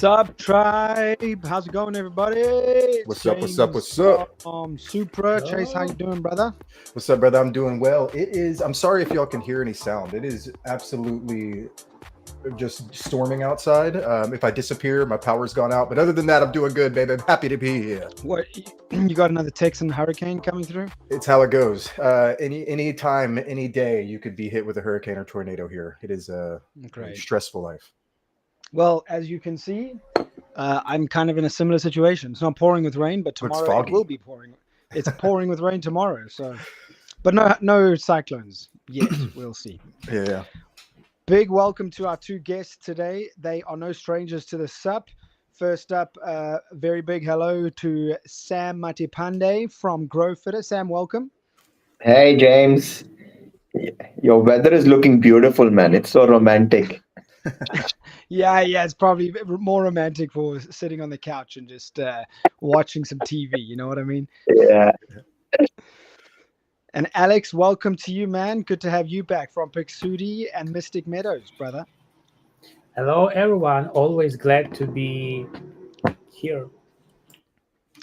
Sup, tribe? How's it going, everybody? What's up? What's up? What's up? Supra. Chase, how you doing, brother? What's up, brother? I'm doing well. I'm sorry if y'all can hear any sound. It is absolutely just storming outside. If I disappear, my power's gone out. But other than that, I'm doing good, baby. I'm happy to be here. What, you got another Texan hurricane coming through? It's how it goes. Any time, any day, you could be hit with a hurricane or tornado here. It is a stressful life. Well, as you can see, I'm kind of in a similar situation. It's not pouring with rain, but tomorrow it will be pouring. It's pouring with rain tomorrow. So, but no cyclones yet. We'll see. Yeah. Big welcome to our two guests today. They are no strangers to the SUP. First up, very big hello to Sam Matipande from GrowFitter. Sam, welcome. Hey, James. Your weather is looking beautiful, man. It's so romantic. Yeah, it's probably more romantic for sitting on the couch and just watching some TV. You know what I mean? Yeah. And Alex, welcome to you, man. Good to have you back from Pixudi and Mystic Meadows, brother. Hello, everyone. Always glad to be here.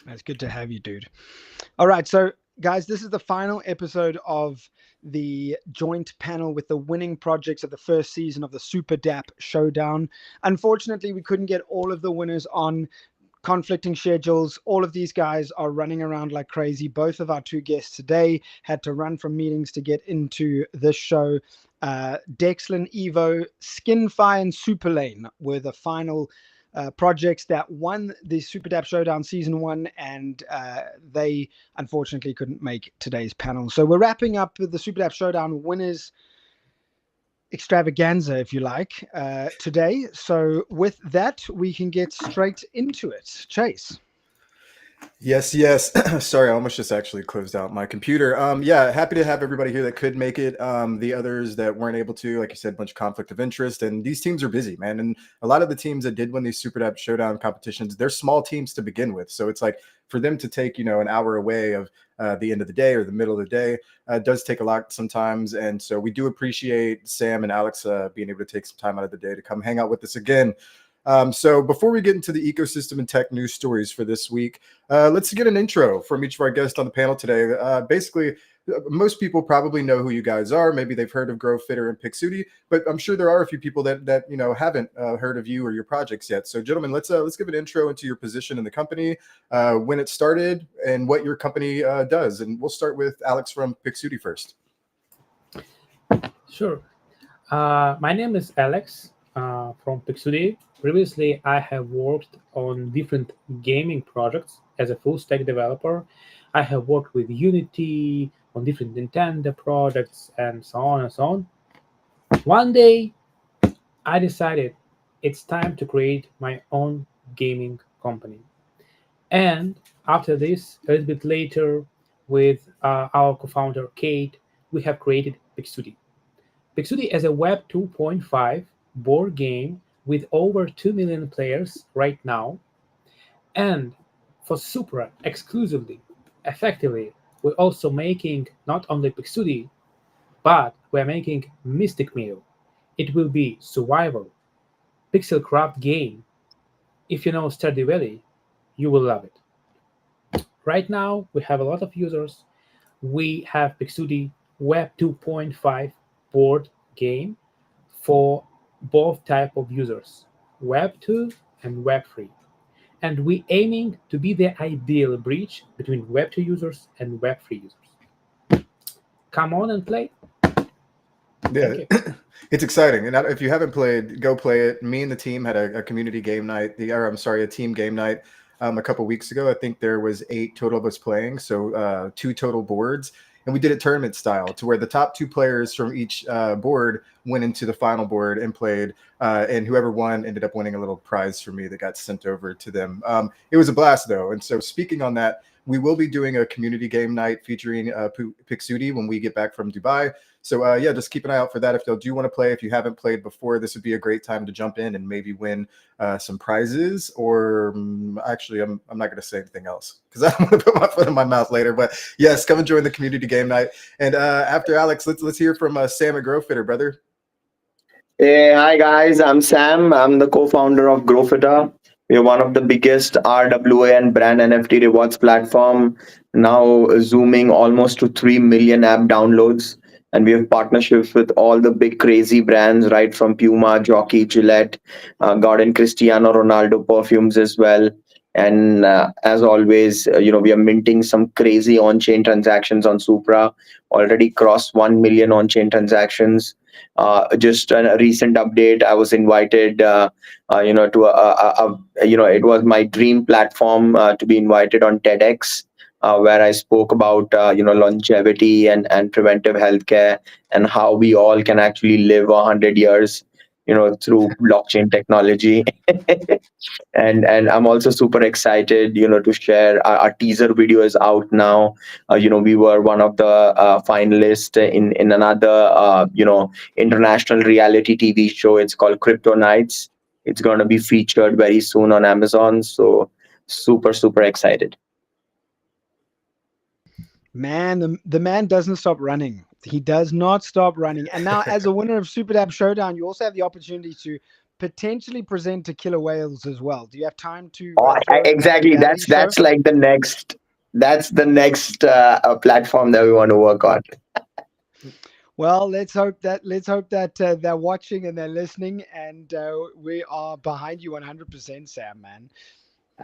It's good to have you, dude. All right, so guys, this is the final episode of the joint panel with the winning projects of the first season of the Super DAP Showdown. Unfortunately, we couldn't get all of the winners on. Conflicting schedules. All of these guys are running around like crazy. Both of our two guests today had to run from meetings to get into this show. Dexlin, Evo, Skinfire, and Superlane were the final projects that won the Super DAP Showdown Season 1, and they unfortunately couldn't make today's panel. So we're wrapping up with the Super DAP Showdown winners extravaganza, if you like, today. So with that, we can get straight into it. Chase. Yes. Sorry, I almost just actually closed out my computer. Yeah, happy to have everybody here that could make it. The others that weren't able to, like you said, a bunch of conflict of interest. And these teams are busy, man. And a lot of the teams that did win these Super DAP Showdown competitions, they're small teams to begin with. So it's like for them to take, an hour away of the end of the day or the middle of the day does take a lot sometimes. And so we do appreciate Sam and Alex being able to take some time out of the day to come hang out with us again. So before we get into the ecosystem and tech news stories for this week, let's get an intro from each of our guests on the panel today. Basically, most people probably know who you guys are. Maybe they've heard of GrowFitter and Pixudi, but I'm sure there are a few people that haven't heard of you or your projects yet. So, gentlemen, let's give an intro into your position in the company, when it started, and what your company does. And we'll start with Alex from Pixudi first. Sure. My name is Alex from Pixudi. Previously, I have worked on different gaming projects as a full-stack developer. I have worked with Unity, on different Nintendo projects, and so on and so on. One day, I decided it's time to create my own gaming company. And after this, a little bit later, with our co-founder, Kate, we have created Pixudi. Pixudi is a Web 2.5 board game with over 2 million players right now. And for Supra exclusively, effectively, we're also making not only Pixudi, but we're making Mystic Meadows. It will be survival, pixel craft game. If you know Stardew Valley, you will love it. Right now, we have a lot of users. We have Pixudi Web 2.5 board game for both type of users, Web 2 and Web 3. And we aiming to be the ideal bridge between Web 2 users and Web 3 users. Come on and play. Yeah, it's exciting. And if you haven't played, go play it. Me and the team had a community game night, a team game night a couple weeks ago. I think there was 8 total of us playing, so 2 total boards. And we did it tournament style to where the top 2 players from each board went into the final board and played. And whoever won ended up winning a little prize for me that got sent over to them. It was a blast, though. And so speaking on that, we will be doing a community game night featuring Pixudi when we get back from Dubai. So yeah, just keep an eye out for that. If you do want to play, if you haven't played before, this would be a great time to jump in and maybe win some prizes. Or actually, I'm not going to say anything else because I don't want to put my foot in my mouth later. But yes, come and join the community game night. And after Alex, let's hear from Sam at GrowFitter, brother. Hey, hi guys, I'm Sam. I'm the co-founder of GrowFitter. We are one of the biggest RWA and brand NFT rewards platform, now zooming almost to 3 million app downloads. And we have partnerships with all the big crazy brands, right from Puma, Jockey, Gillette, Garden Cristiano Ronaldo perfumes as well. And as always, we are minting some crazy on-chain transactions on Supra. Already crossed 1 million on-chain transactions. Just a recent update, I was invited to it was my dream platform to be invited on TEDx, where I spoke about longevity and preventive healthcare, and how we all can actually live 100 years through blockchain technology. And I'm also super excited to share our teaser video is out now. We were one of the finalists in another international reality TV show. It's called Crypto Nights. It's going to be featured very soon on Amazon, so super excited. Man, the man doesn't stop running. He does not stop running. And now, as a winner of Super DAP Showdown, you also have the opportunity to potentially present to Killer Whales as well. Do you have time to? Exactly. That's like the next. That's the next platform that we want to work on. Well, let's hope that they're watching and they're listening, and we are behind you 100%, Sam, man.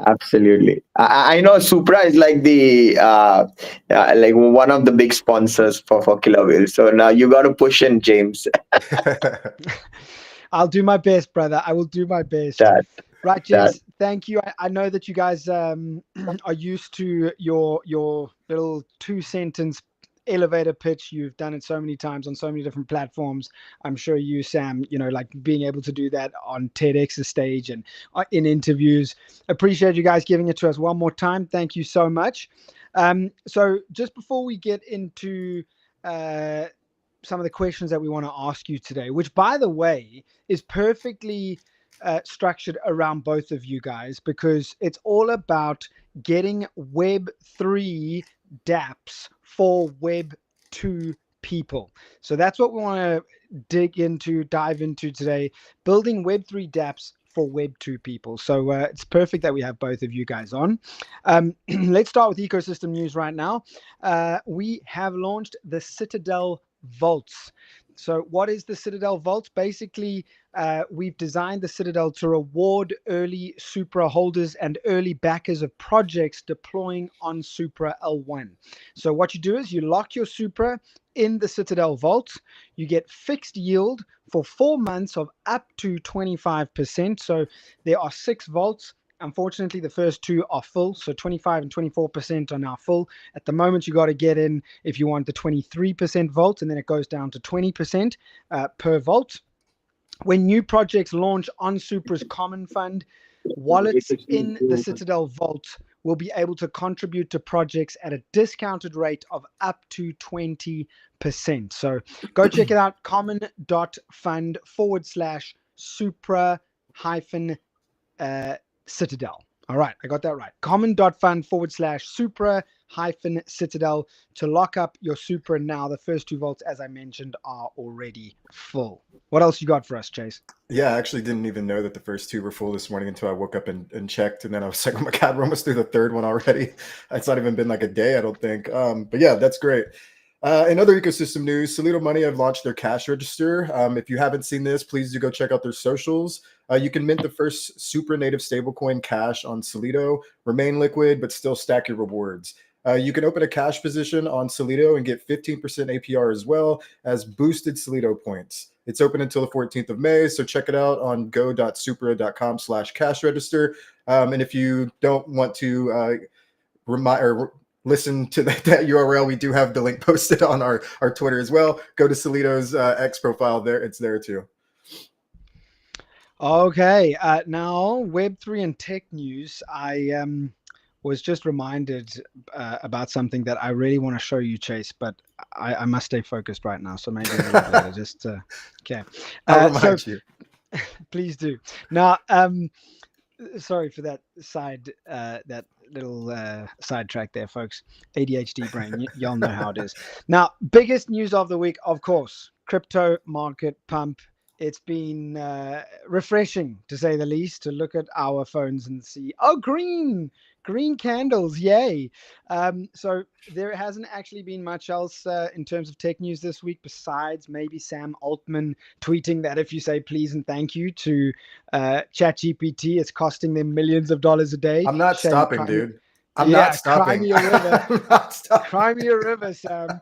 Absolutely. I know Supra is like the like one of the big sponsors for Killer Whales. So now you got to push in, James. I'll do my best, brother. I will do my best. Right, Jess, thank you. I know that you guys are used to your little 2-sentence elevator pitch. You've done it so many times on so many different platforms. I'm sure you, Sam, like being able to do that on TEDx's stage and in interviews. Appreciate you guys giving it to us one more time. Thank you so much. So just before we get into some of the questions that we want to ask you today, which, by the way, is perfectly structured around both of you guys, because it's all about getting Web3 dApps for Web2 people. So that's what we want to dive into today, building Web3 dApps for Web2 people. So it's perfect that we have both of you guys on. Let's start with ecosystem news right now. We have launched the Citadel Vaults. So what is the Citadel Vault? Basically, we've designed the Citadel to reward early Supra holders and early backers of projects deploying on Supra L1. So what you do is you lock your Supra in the Citadel Vault. You get fixed yield for 4 months of up to 25%. So there are 6 vaults. Unfortunately, the first 2 are full, so 25 and 24% are now full. At the moment, you got to get in if you want the 23% vault, and then it goes down to 20% per vault. When new projects launch on Supra's Common Fund, wallets in the Citadel Vault will be able to contribute to projects at a discounted rate of up to 20%. So go check it out, common.fund/Supra-Citadel. All right, I got that right. common.fund/Supra-Citadel to lock up your Supra now. The first 2 vaults, as I mentioned, are already full. What else you got for us, Chase? Yeah, I actually didn't even know that the first 2 were full this morning until I woke up and checked. And then I was like, oh my God, we're almost through the 3rd one already. It's not even been like a day, I don't think. But yeah, that's great. In other ecosystem news, Solido Money have launched their cash register. If you haven't seen this, please do go check out their socials. You can mint the first super native stablecoin Cash on Solido, remain liquid, but still stack your rewards. You can open a cash position on Solido and get 15% APR as well as boosted Solido points. It's open until the 14th of May, so check it out on go.supra.com/cash register. And if you don't want to listen to that URL, we do have the link posted on our Twitter as well. Go to Solido's X profile there. It's there too. Okay, now Web3 and tech news. I was just reminded about something that I really want to show you, Chase, but I must stay focused right now. So maybe a little later. Just okay. I'll remind you. Please do. Now, sorry for that that little sidetrack there, folks. ADHD brain. Y'all know how it is. Now, biggest news of the week, of course, crypto market pump. it's been refreshing, to say the least, to look at our phones and see, oh, green candles, yay. So there hasn't actually been much else in terms of tech news this week, besides maybe Sam Altman tweeting that if you say please and thank you to ChatGPT, it's costing them millions of dollars a day. I'm not Shane, stopping, dude. I'm not stopping. Cry me a river. I'm not stopping. Cry me a river, Sam.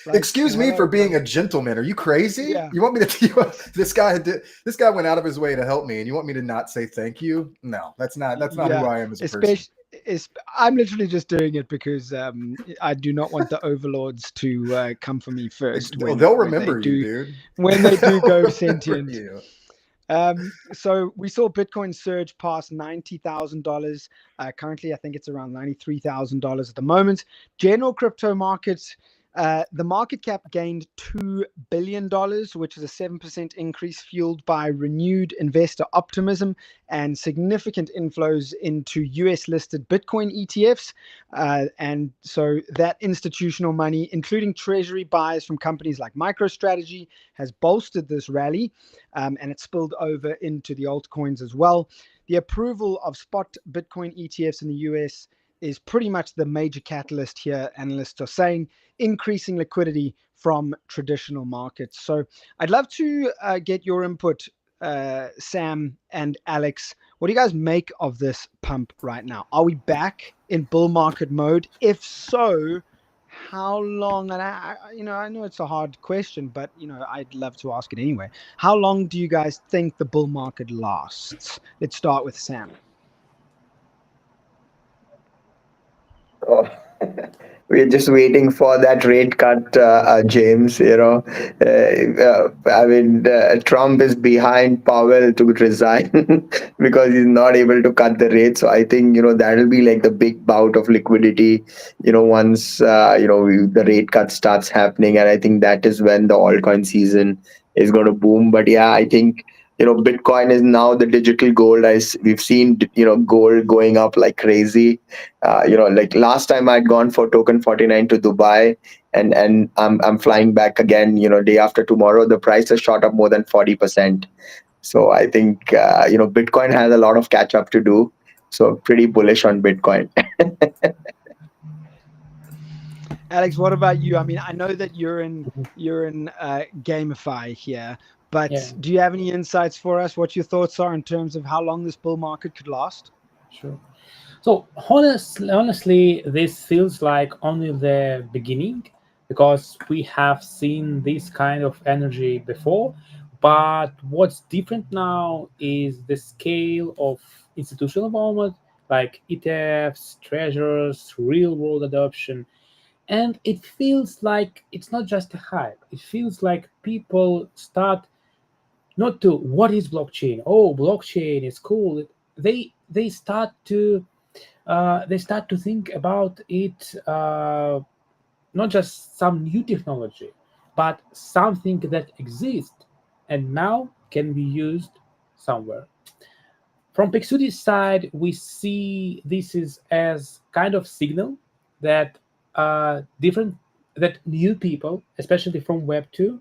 Like, excuse me for being a gentleman. Are you crazy? Yeah. You want me to? This guy went out of his way to help me, and you want me to not say thank you? No, that's not who I am as a person. I'm literally just doing it because I do not want the overlords to come for me first. They'll remember you, dude. When they do go sentient. So we saw Bitcoin surge past $90,000. Currently, I think it's around $93,000 at the moment. General crypto markets, the market cap gained $2 billion, which is a 7% increase, fueled by renewed investor optimism and significant inflows into US-listed Bitcoin ETFs. And so that institutional money, including treasury buys from companies like MicroStrategy, has bolstered this rally, and it spilled over into the altcoins as well. The approval of spot Bitcoin ETFs in the US is pretty much the major catalyst here, analysts are saying, increasing liquidity from traditional markets. So I'd love to get your input, Sam and Alex. What do you guys make of this pump right now? Are we back in bull market mode? If so, how long? And I know it's a hard question, but I'd love to ask it anyway. How long do you guys think the bull market lasts? Let's start with Sam. Oh, we're just waiting for that rate cut, James. Trump is behind Powell to resign because he's not able to cut the rate. So I think that'll be like the big bout of liquidity. Once the rate cut starts happening, and I think that is when the altcoin season is going to boom. But yeah, I think Bitcoin is now the digital gold. We've seen gold going up like crazy. Like last time I'd gone for token 49 to Dubai, and I'm flying back again. Day after tomorrow, the price has shot up more than 40%. So I think Bitcoin has a lot of catch up to do. So pretty bullish on Bitcoin. Alex, what about you? I mean, I know that you're in GameFi here. But do you have any insights for us? What your thoughts are in terms of how long this bull market could last? Sure. So honestly, this feels like only the beginning, because we have seen this kind of energy before. But what's different now is the scale of institutional involvement, like ETFs, treasures, real-world adoption. And it feels like it's not just a hype. It feels like people start not to what is blockchain. Oh, blockchain is cool. They start to think about it not just some new technology, but something that exists and now can be used somewhere. From Pixudi's side, we see this is as kind of signal that new people, especially from Web2,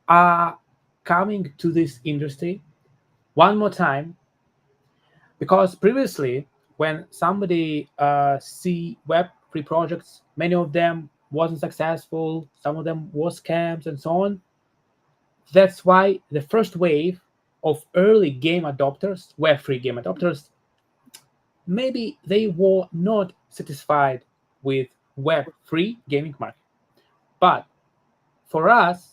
are coming to this industry one more time, because previously when somebody see Web3 projects, many of them wasn't successful, some of them was scams and so on. That's why the first wave of early game adopters, Web3 game adopters, maybe they were not satisfied with Web3 gaming market. But for us,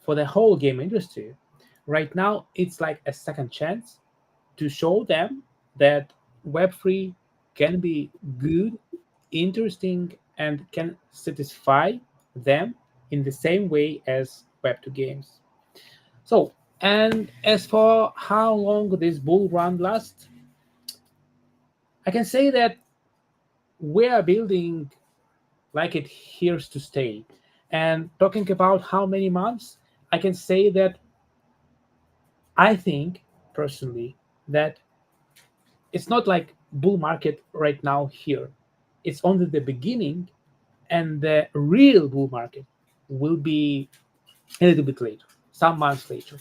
for the whole game industry, right now, it's like a second chance to show them that Web3 can be good, interesting, and can satisfy them in the same way as Web2 games. So, and as for how long this bull run lasts, I can say that we are building like it here to stay. And talking about how many months, I can say that I think personally that it's not like bull market right now here. It's only the beginning, and the real bull market will be a little bit later, some months later.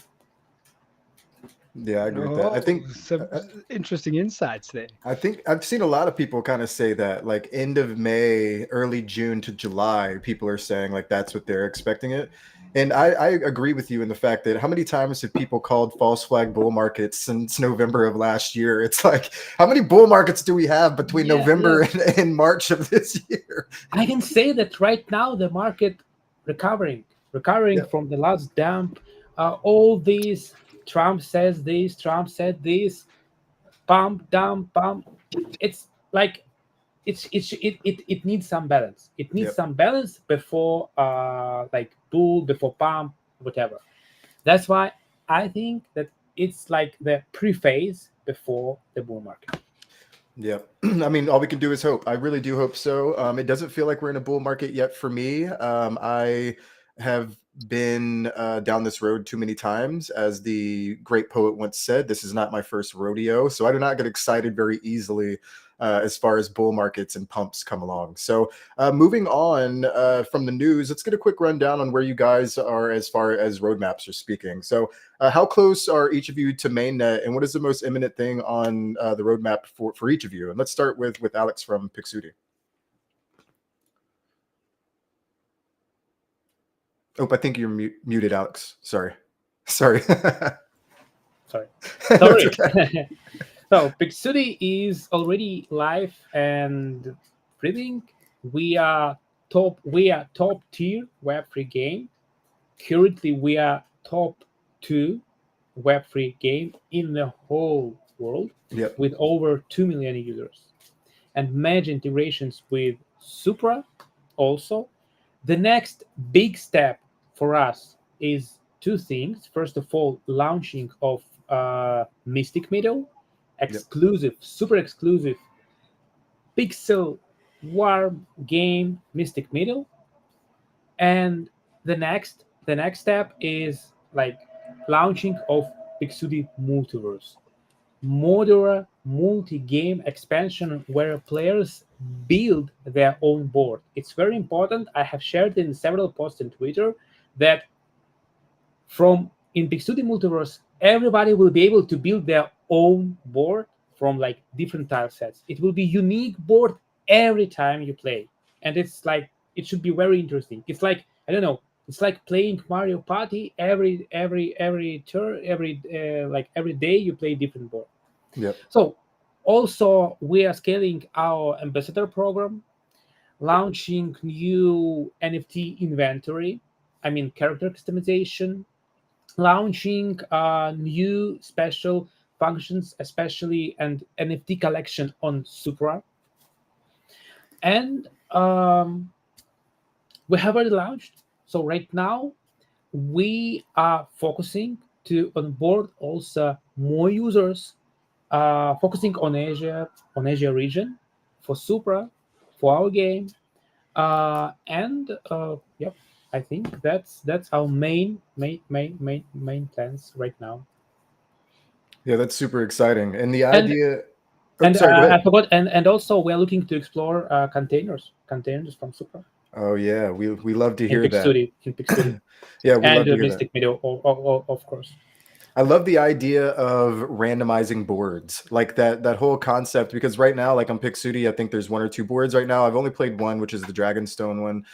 Yeah, I agree with that. I think some interesting insights there. I think I've seen a lot of people kind of say that, like end of May, early June to July, people are saying like that's what they're expecting it. And I agree with you in the fact that how many times have people called false flag bull markets since November of last year? It's like, how many bull markets do we have between November and March of this year? I can say that right now the market recovering from the last dump. All these Trump says this, Trump said this, pump, dump, pump. It's like it needs some balance. It needs some balance before like bull, before pump, whatever. That's why I think that it's like the pre-phase before the bull market. Yeah. I mean, all we can do is hope. I really do hope so. It doesn't feel like we're in a bull market yet for me. I have been down this road too many times. As the great poet once said, this is not my first rodeo. So I do not get excited very easily as far as bull markets and pumps come along. So moving on from the news, let's get a quick rundown on where you guys are as far as roadmaps are speaking. So how close are each of you to mainnet, and what is the most imminent thing on the roadmap for each of you? And let's start with Alex from Pixudi. Oh, I think you're muted, Alex. Sorry. Sorry. So Pixudi is already live and breathing. We are top tier Web3 game. Currently, we are top 2 Web3 game in the whole world with over 2 million users, and major integrations with Supra. Also, the next big step for us is 2 things. First of all, launching of Mystic Meadows, exclusive, super exclusive pixel warm game Mystic Meadows. And the next step is like launching of Pixudi Multiverse, modular multi-game expansion where players build their own board. It's very important. I have shared in several posts on Twitter that in Pixudi Multiverse, everybody will be able to build their own board from like different tile sets. It will be unique board every time you play, and it's like it should be very interesting. It's like, I don't know, it's like playing Mario Party every turn, every day you play different board. So also we are scaling our ambassador program, launching new NFT inventory, I mean character customization, launching new special functions, especially and NFT collection on Supra. And we have already launched. So right now we are focusing to onboard also more users, focusing on Asia region for Supra, for our game, and I think that's our main plans right now. Yeah, that's super exciting. And the idea. I forgot. And also we are looking to explore containers from Supra. Oh yeah, we love to hear that. In Pixudi. Yeah, we love to hear Mystic Meadows, of course. I love the idea of randomizing boards, like that whole concept, because right now, like on Pixudi, I think there's 1 or 2 boards right now. I've only played one, which is the Dragonstone one.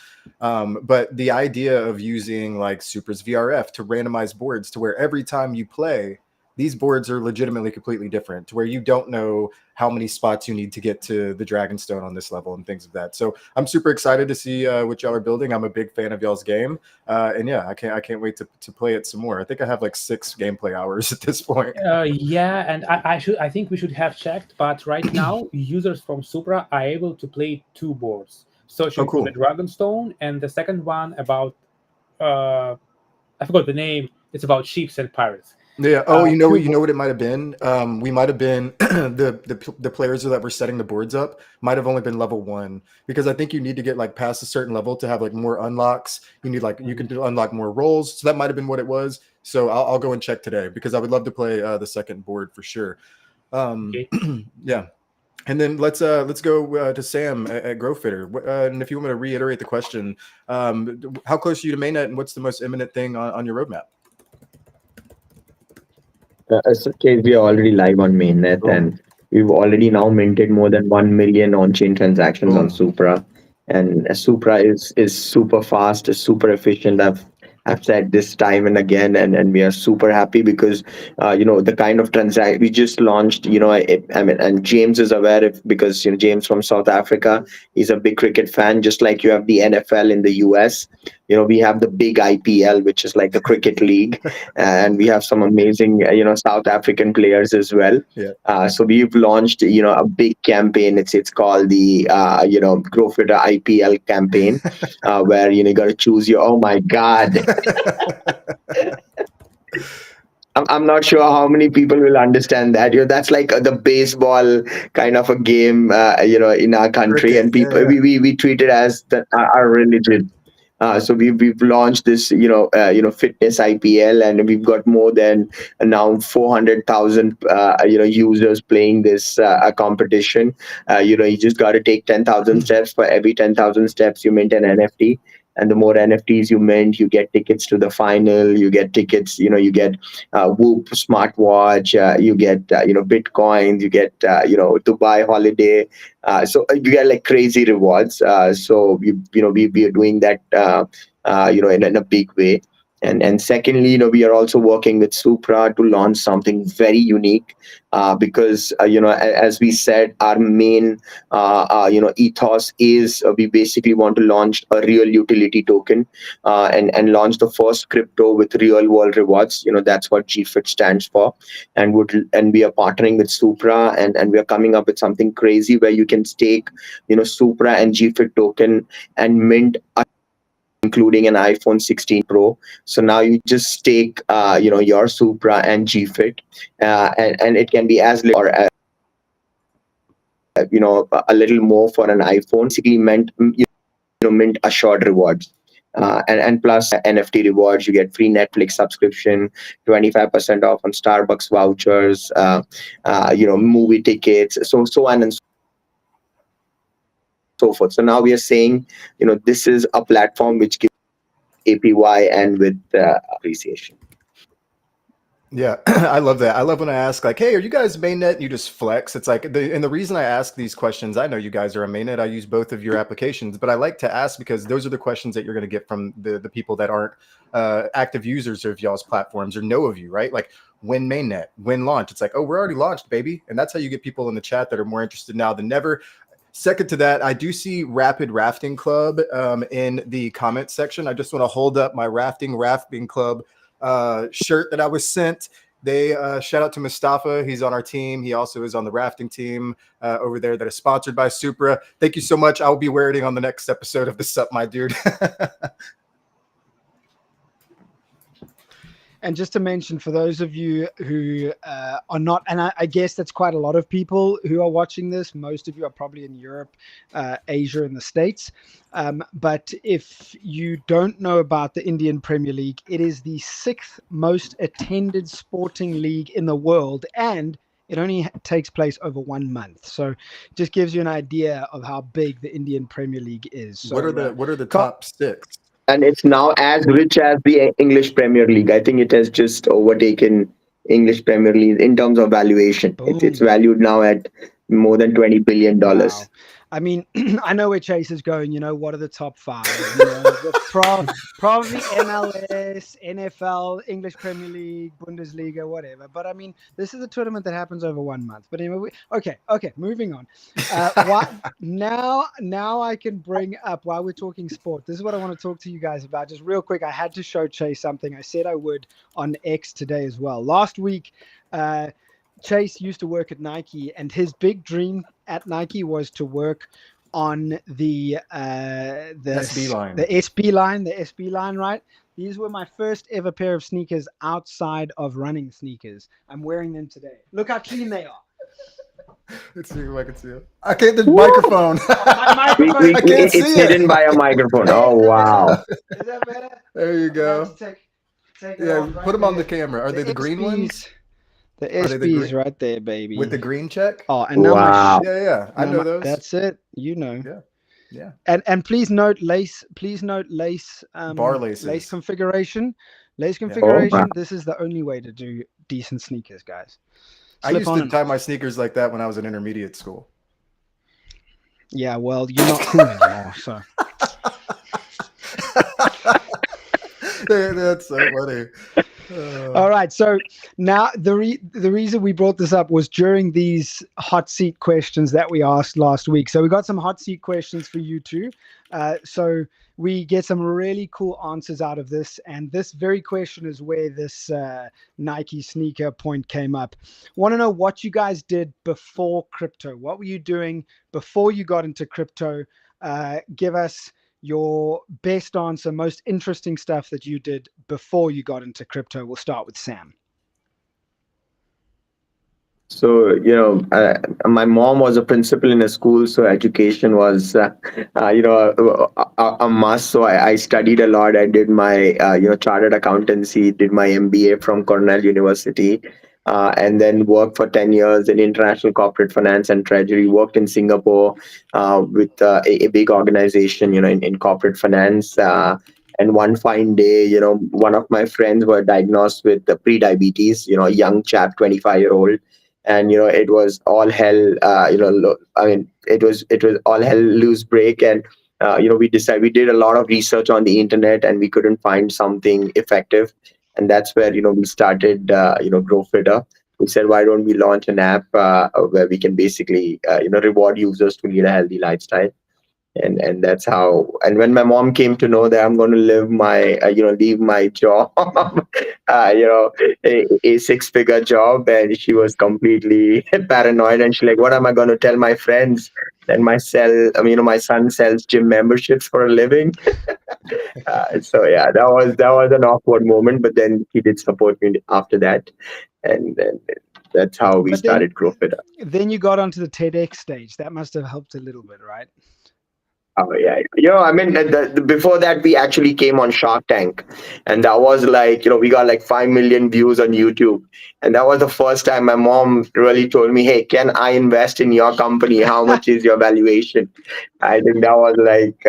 But the idea of using like Supra's VRF to randomize boards to where every time you play, these boards are legitimately completely different, to where you don't know how many spots you need to get to the Dragonstone on this level and things of that. So I'm super excited to see what y'all are building. I'm a big fan of y'all's game. And yeah, I can't wait to play it some more. I think I have like 6 gameplay hours at this point. Yeah, and I think we should have checked, but right now users from Supra are able to play 2 boards. Searching for the Dragonstone, and the second one about I forgot the name. It's about ships and pirates. Yeah. Oh, you know what it might have been? We might have been the players that were setting the boards up might have only been level 1, because I think you need to get like past a certain level to have like more unlocks. You need like you can unlock more roles. So that might have been what it was. So I'll go and check today, because I would love to play the second board for sure. Yeah. And then let's go to Sam at GrowFitter. And if you want me to reiterate the question, how close are you to mainnet, and what's the most imminent thing on your roadmap? Okay, we are already live on mainnet, and we've already now minted more than 1 million on-chain transactions on Supra. And Supra is super fast, is super efficient. I've said this time and again, and we are super happy because the kind of transaction we just launched. I mean, and James is aware if because James from South Africa, he's a big cricket fan, just like you have the NFL in the US. We have the big IPL, which is like the cricket league, and we have some amazing South African players as well. Yeah. So we've launched a big campaign. It's called the GrowFitter IPL campaign, where you got to choose your. Oh my God. I'm not sure how many people will understand that. That's like the baseball kind of a game, in our country, Cricket, and people yeah. we treat it as our religion. So we've launched this fitness IPL, and we've got more than now 400,000 users playing this competition. You just got to take 10,000 steps. For every 10,000 steps, you mint an NFT. And the more NFTs you mint, you get tickets to the final. You get tickets. You get Whoop smartwatch. You get Bitcoins. You get Dubai holiday. So you get like crazy rewards. So we are doing that in a big way. And secondly, we are also working with Supra to launch something very unique, because as we said, our main ethos is we basically want to launch a real utility token, and launch the first crypto with real world rewards. That's what GFIT stands for, and we are partnering with Supra, and we are coming up with something crazy where you can stake Supra and GFIT token and mint including an iPhone 16 Pro. So now you just stake, your Supra and GFIT, and it can be as little or a little more for an iPhone. Basically, mint assured rewards. And plus NFT rewards. You get free Netflix subscription, 25% off on Starbucks vouchers, movie tickets, so on and so forth. So now we are saying, this is a platform which gives APY and with appreciation. Yeah, I love that. I love when I ask like, "Hey, are you guys mainnet?" And you just flex. It's like and the reason I ask these questions, I know you guys are a mainnet. I use both of your applications, but I like to ask because those are the questions that you're going to get from the people that aren't active users of y'all's platforms or know of you, right? Like when mainnet, when launch. It's like, oh, we're already launched, baby, and that's how you get people in the chat that are more interested now than never. Second to that, I do see Rapid Rafting Club in the comment section. I just want to hold up my Rafting Club shirt that I was sent. They shout out to Mustafa. He's on our team. He also is on the rafting team over there that is sponsored by Supra. Thank you so much. I will be wearing it on the next episode of the Sup, my dude. And just to mention, for those of you who are not, and I guess that's quite a lot of people who are watching this, most of you are probably in Europe, Asia, and the States. But if you don't know about the Indian Premier League, it is the 6th most attended sporting league in the world, and it only takes place over 1 month. So just gives you an idea of how big the Indian Premier League is. So, what are the top 6? And it's now as rich as the English Premier League. I think it has just overtaken English Premier League in terms of valuation. It's valued now at more than $20 billion. Wow. I mean, I know where Chase is going. What are the top 5? Probably MLS, NFL, English Premier League, Bundesliga, whatever. But I mean, this is a tournament that happens over 1 month. But anyway, okay, moving on. Now I can bring up, while we're talking sport, this is what I want to talk to you guys about. Just real quick, I had to show Chase something. I said I would on X today as well. Last week, Chase used to work at Nike, and his big dream at Nike was to work on the SB line. the SB line, right? These were my first ever pair of sneakers outside of running sneakers. I'm wearing them today. Look how clean they are. Let's see if I can see it. I can't. The microphone. My microphone. I can't see it's it. hidden by a microphone. Oh wow! Is that better? There you go. Take Yeah, put them on the camera. Are they the green ones? The SB's right there, baby. With the green check? Oh, and now wow. Yeah. I know those. That's it. Yeah. And please note lace. Bar laces. lace configuration. Oh, wow. This is the only way to decent sneakers, guys. I Slip used on to and tie off. my sneakers like that when I was in intermediate school. Yeah, well, you're not cool anymore, so. That's so funny. All right. So now the reason we brought this up was during these hot seat questions that we asked last week. So we got some hot seat questions for you too. So we get some really cool answers out of this. And this very question is where this Nike sneaker point came up. Want to know what you guys did before crypto? What were you doing before you got into crypto? Give us your best answer, most interesting stuff that you did before you got into crypto. We'll start with Sam. So, my mom was a principal in a school, so education was, a must. So I studied a lot. I did my, chartered accountancy, did my MBA from Cornell University, and then worked for 10 years in international corporate finance and treasury, worked in Singapore with a big organization, in corporate finance. And one fine day, one of my friends were diagnosed with the pre-diabetes, a young chap, 25-year-old. And it was all hell. It was all hell loose break. And we did a lot of research on the internet, and we couldn't find something effective. And that's where we started GrowFitter. We said, why don't we launch an app where we can basically reward users to lead a healthy lifestyle. And that's how. And when my mom came to know that I'm going to leave my job, a 6-figure job, and she was completely paranoid. And she's like, "What am I going to tell my friends that my son sells gym memberships for a living?" So yeah, that was an awkward moment. But then he did support me after that, and then that's how we started GrowFitter. Then you got onto the TEDx stage. That must have helped a little bit, right? Oh yeah, before that we actually came on Shark Tank, and that was like we got like 5 million views on YouTube, and that was the first time my mom really told me, "Hey, can I invest in your company? How much is your valuation?" I think that was like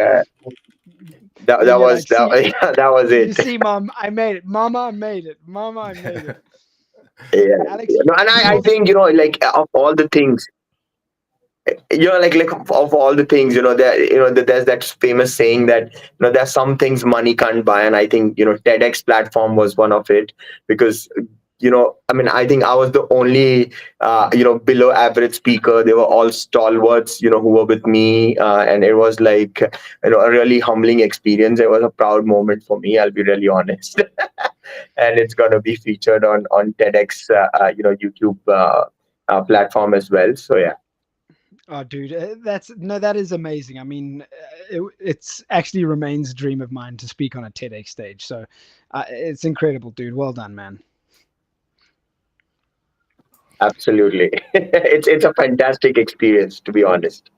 that was that was it. You see, Mom, I made it. Mama, I made it. Mama, I made it. Yeah, Alex, no, and I think like of all the things. Like of all the things, there's that famous saying that there's some things money can't buy, and I think TEDx platform was one of it, because I think I was the only below average speaker. They were all stalwarts who were with me, and it was like a really humbling experience. It was a proud moment for me, I'll be really honest. And it's going to be featured on TEDx YouTube platform as well, so yeah. Oh, dude, that is amazing. I mean, it's actually remains a dream of mine to speak on a TEDx stage. So it's incredible, dude. Well done, man. Absolutely. It's a fantastic experience, to be honest.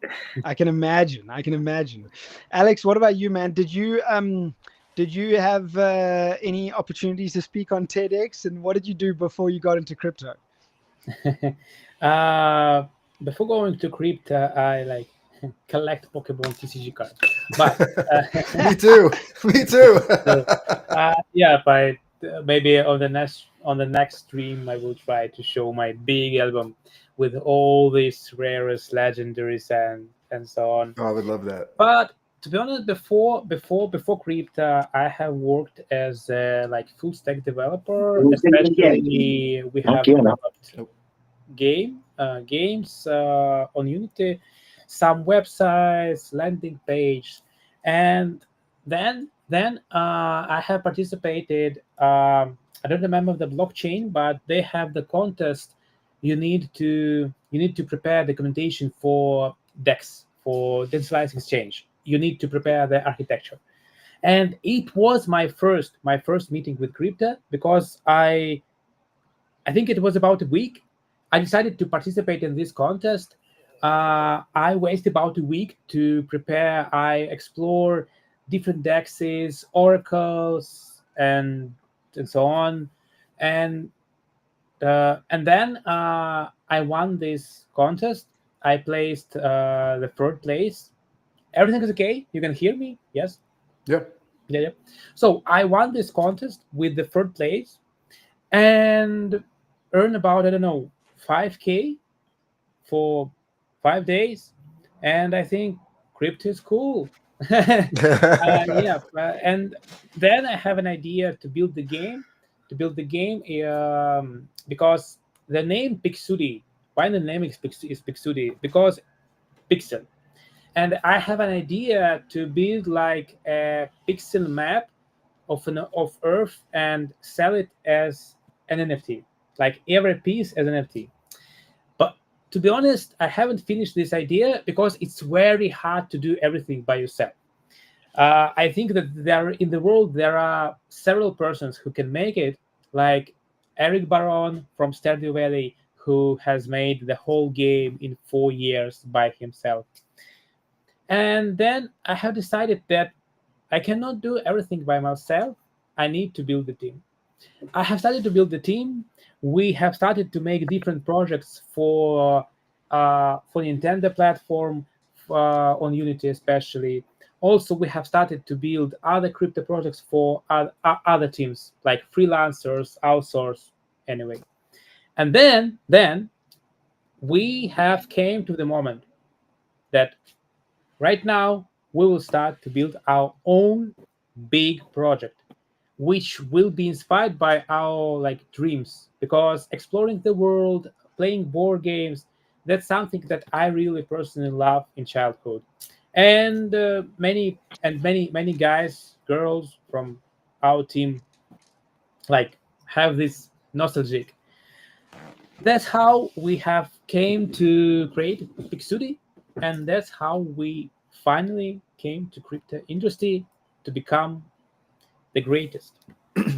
I can imagine. Alex, what about you, man? Did you have any opportunities to speak on TEDx, and what did you do before you got into crypto? Before going to crypto, I collect Pokemon TCG cards. But me too. So, yeah, but maybe on the next stream, I will try to show my big album with all these rarest legendaries and so on. Oh, I would love that. But to be honest, before crypto, I have worked as a full stack developer. Especially, we have developed games on Unity, some websites, landing page, and then I have participated. I don't remember the blockchain, but they have the contest. You need to prepare documentation for DEX, for decentralized exchange. You need to prepare the architecture, and it was my first meeting with crypto, because I think it was about a week. I decided to participate in this contest. I wasted about a week to prepare. I explore different DEXs, oracles, and so on, and then I won this contest. I placed the third place. Everything is okay. You can hear me? Yes. Yeah. So I won this contest with the third place, and earn about, I don't know, 5K for 5 days, and I think crypto is cool. Yeah, and then I have an idea to build the game. Because the name Pixudi. Why the name is Pixudi? Because pixel. And I have an idea to build like a pixel map of Earth and sell it as an NFT, like every piece as an NFT. But to be honest, I haven't finished this idea because it's very hard to do everything by yourself. I think that in the world there are several persons who can make it, like Eric Baron from Stardew Valley, who has made the whole game in 4 years by himself. And then I have decided that I cannot do everything by myself. I need to build the team. I have started to build the team. We have started to make different projects for Nintendo platform, on Unity especially. Also, we have started to build other crypto projects for other teams, like freelancers, outsource, anyway. And then we have came to the moment that right now we will start to build our own big project, which will be inspired by our like dreams, because exploring the world, playing board games, that's something that I really personally love in childhood. And many guys, girls from our team like have this nostalgic. That's how we have came to create Pixudi, and that's how we finally came to crypto industry to become the greatest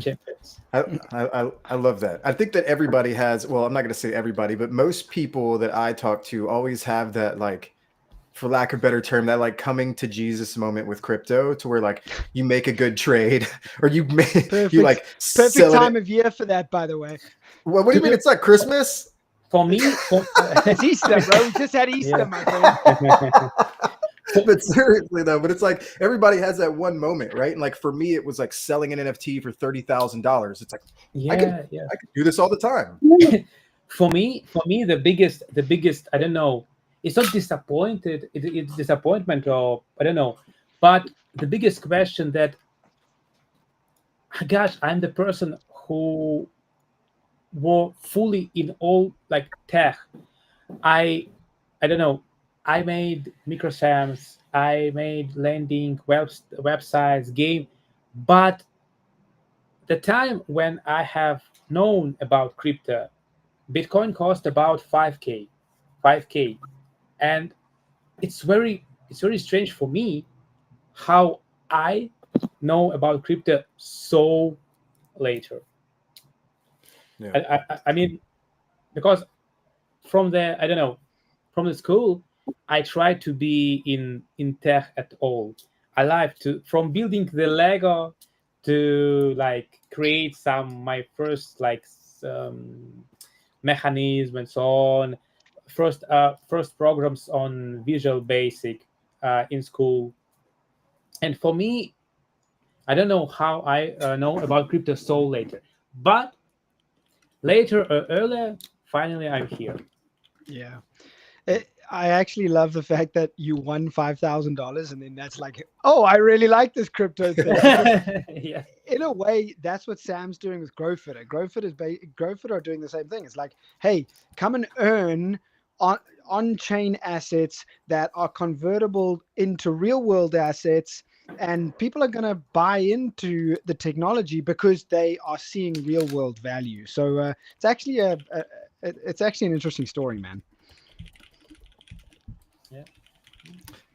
champions. I love that. I think that everybody has, well, I'm not going to say everybody, but most people that I talk to always have that, like, for lack of a better term, that like coming to Jesus moment with crypto, to where like you make a good trade or you make you like perfect time of year for that, by the way. Well, what do you mean? It's like Christmas? For me, it's Easter, bro. We just had Easter, my friend. But seriously though, but it's like everybody has that one moment, right? And like for me, it was like selling an NFT for $30,000. It's like I can do this all the time. For me, the biggest, I don't know. It's not disappointed. It's disappointment, or I don't know. But the biggest question that, gosh, I'm the person who were fully in all like tech. I don't know. I made microsams. I made lending websites, game. But the time when I have known about crypto, Bitcoin cost about 5K. And it's very strange for me how I know about crypto so later. Yeah. I mean, because from the school, I tried to be in tech at all. I like to, from building the Lego to like create my first like mechanism and so on. First programs on Visual Basic in school. And for me, I don't know how I know about crypto so later, but later or earlier, finally I'm here. Yeah. I actually love the fact that you won $5,000, and then that's like, oh, I really like this crypto thing. Yeah. In a way, that's what Sam's doing with GrowFitter. GrowFitter are doing the same thing. It's like, hey, come and earn on-chain assets that are convertible into real-world assets, and people are going to buy into the technology because they are seeing real-world value. So it's actually it's actually an interesting story, man.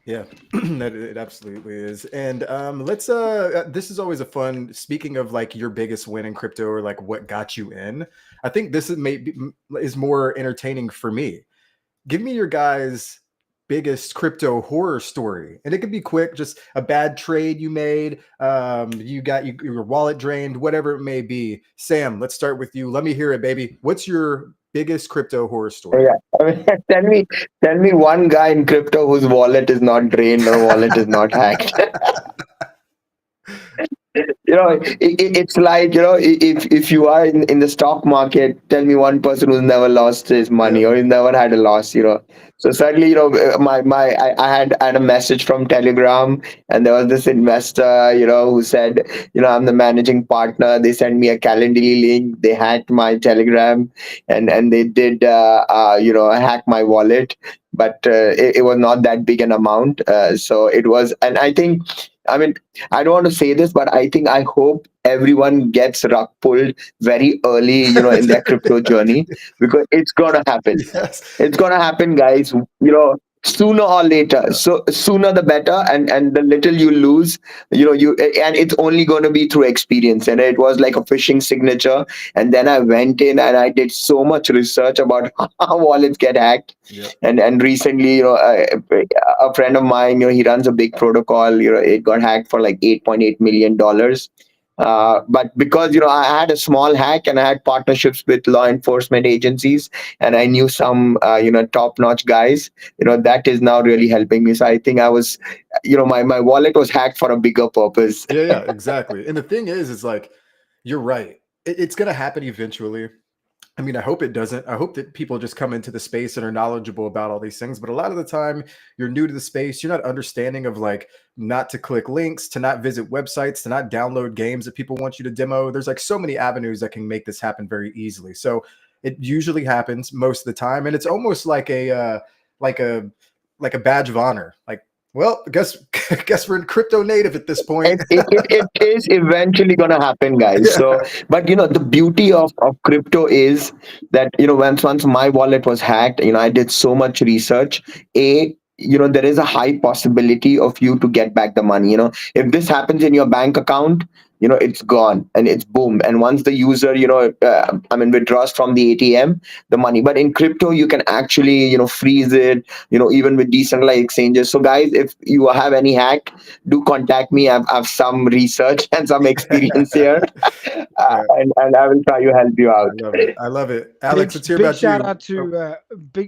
Yeah, it absolutely is. And let's this is always a fun, speaking of like your biggest win in crypto or like what got you in, I think this is more entertaining for me. Give me your guys' biggest crypto horror story, and it could be quick, just a bad trade you made, you got your wallet drained, whatever it may be. Sam, let's start with you. Let me hear it, baby. What's your biggest crypto horror story? Yeah, I mean, tell me one guy in crypto whose wallet is not drained or wallet is not hacked. it's like, if you are in the stock market, tell me one person who's never lost his money or he never had a loss. So certainly, I had a message from Telegram, and there was this investor, who said, I'm the managing partner. They sent me a Calendly link. They hacked my Telegram, and they did, hack my wallet. But it was not that big an amount. So it was, and I mean, I don't want to say this, but I hope everyone gets rug pulled very early, in their crypto journey, because it's gonna happen. Yes. It's gonna happen, guys. Sooner or later. So sooner the better, and the little you lose, and it's only going to be through experience. And it was like a phishing signature. And then I went in and I did so much research about how wallets get hacked. Yep. And recently, a friend of mine, he runs a big protocol. It got hacked for like $8.8 million. But because I had a small hack, and I had partnerships with law enforcement agencies, and I knew some top-notch guys, that is now really helping me. So I think I was, my wallet was hacked for a bigger purpose. Yeah, exactly. And the thing is like, you're right. It's going to happen eventually. I mean, I hope it doesn't. I hope that people just come into the space and are knowledgeable about all these things. But a lot of the time, you're new to the space. You're not understanding of like not to click links, to not visit websites, to not download games that people want you to demo. There's like so many avenues that can make this happen very easily. So it usually happens most of the time, and it's almost like a badge of honor. Like, well, I guess we're crypto native at this point. It is eventually going to happen, guys. Yeah. So, but the beauty of crypto is that, once my wallet was hacked, I did so much research. There is a high possibility of you to get back the money. If this happens in your bank account, it's gone, and it's boom. And once the user, withdraws from the ATM, the money. But in crypto, you can actually, freeze it, even with decentralized exchanges. So guys, if you have any hack, do contact me. I've some research and some experience here. And I will try to help you out. I love it. Alex, let's hear about shout you. out to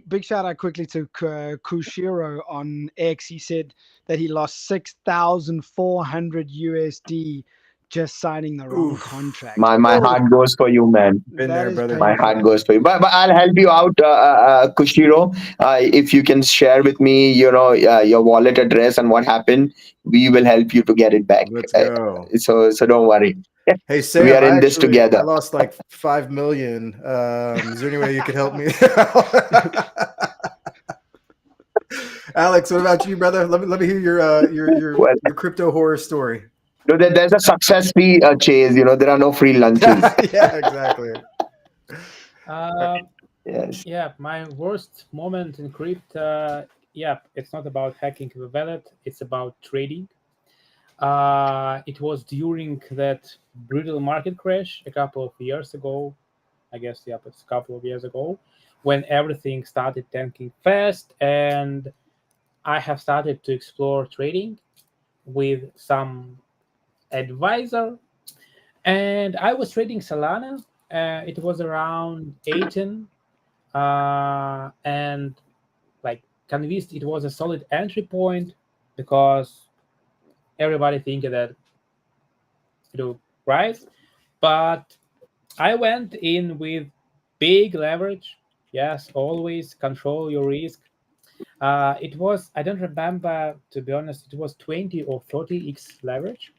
big shout out quickly to Kushiro on X. He said that he lost 6,400 USD just signing the wrong contract. My heart goes for you, man. Been there, brother. My heart goes for you. But I'll help you out, Kushiro. If you can share with me, your wallet address and what happened, we will help you to get it back. Let's go. So don't worry. Hey Sam, we are in this together. I lost like 5 million. Is there any way you could help me? Alex, what about you, brother? Let me hear your crypto horror story. No, there's a success fee, Chase. There are no free lunches. Yeah, exactly. Yes. Yeah, my worst moment in crypto. It's not about hacking the wallet. It's about trading. It was during that brutal market crash a couple of years ago. I guess, it's a couple of years ago, when everything started tanking fast, and I have started to explore trading with some advisor, and I was trading Solana. It was around 18, and like convinced it was a solid entry point, because everybody think that it'll rise. But I went in with big leverage. Yes, always control your risk. It was, I don't remember, to be honest, it was 20 or 30x leverage.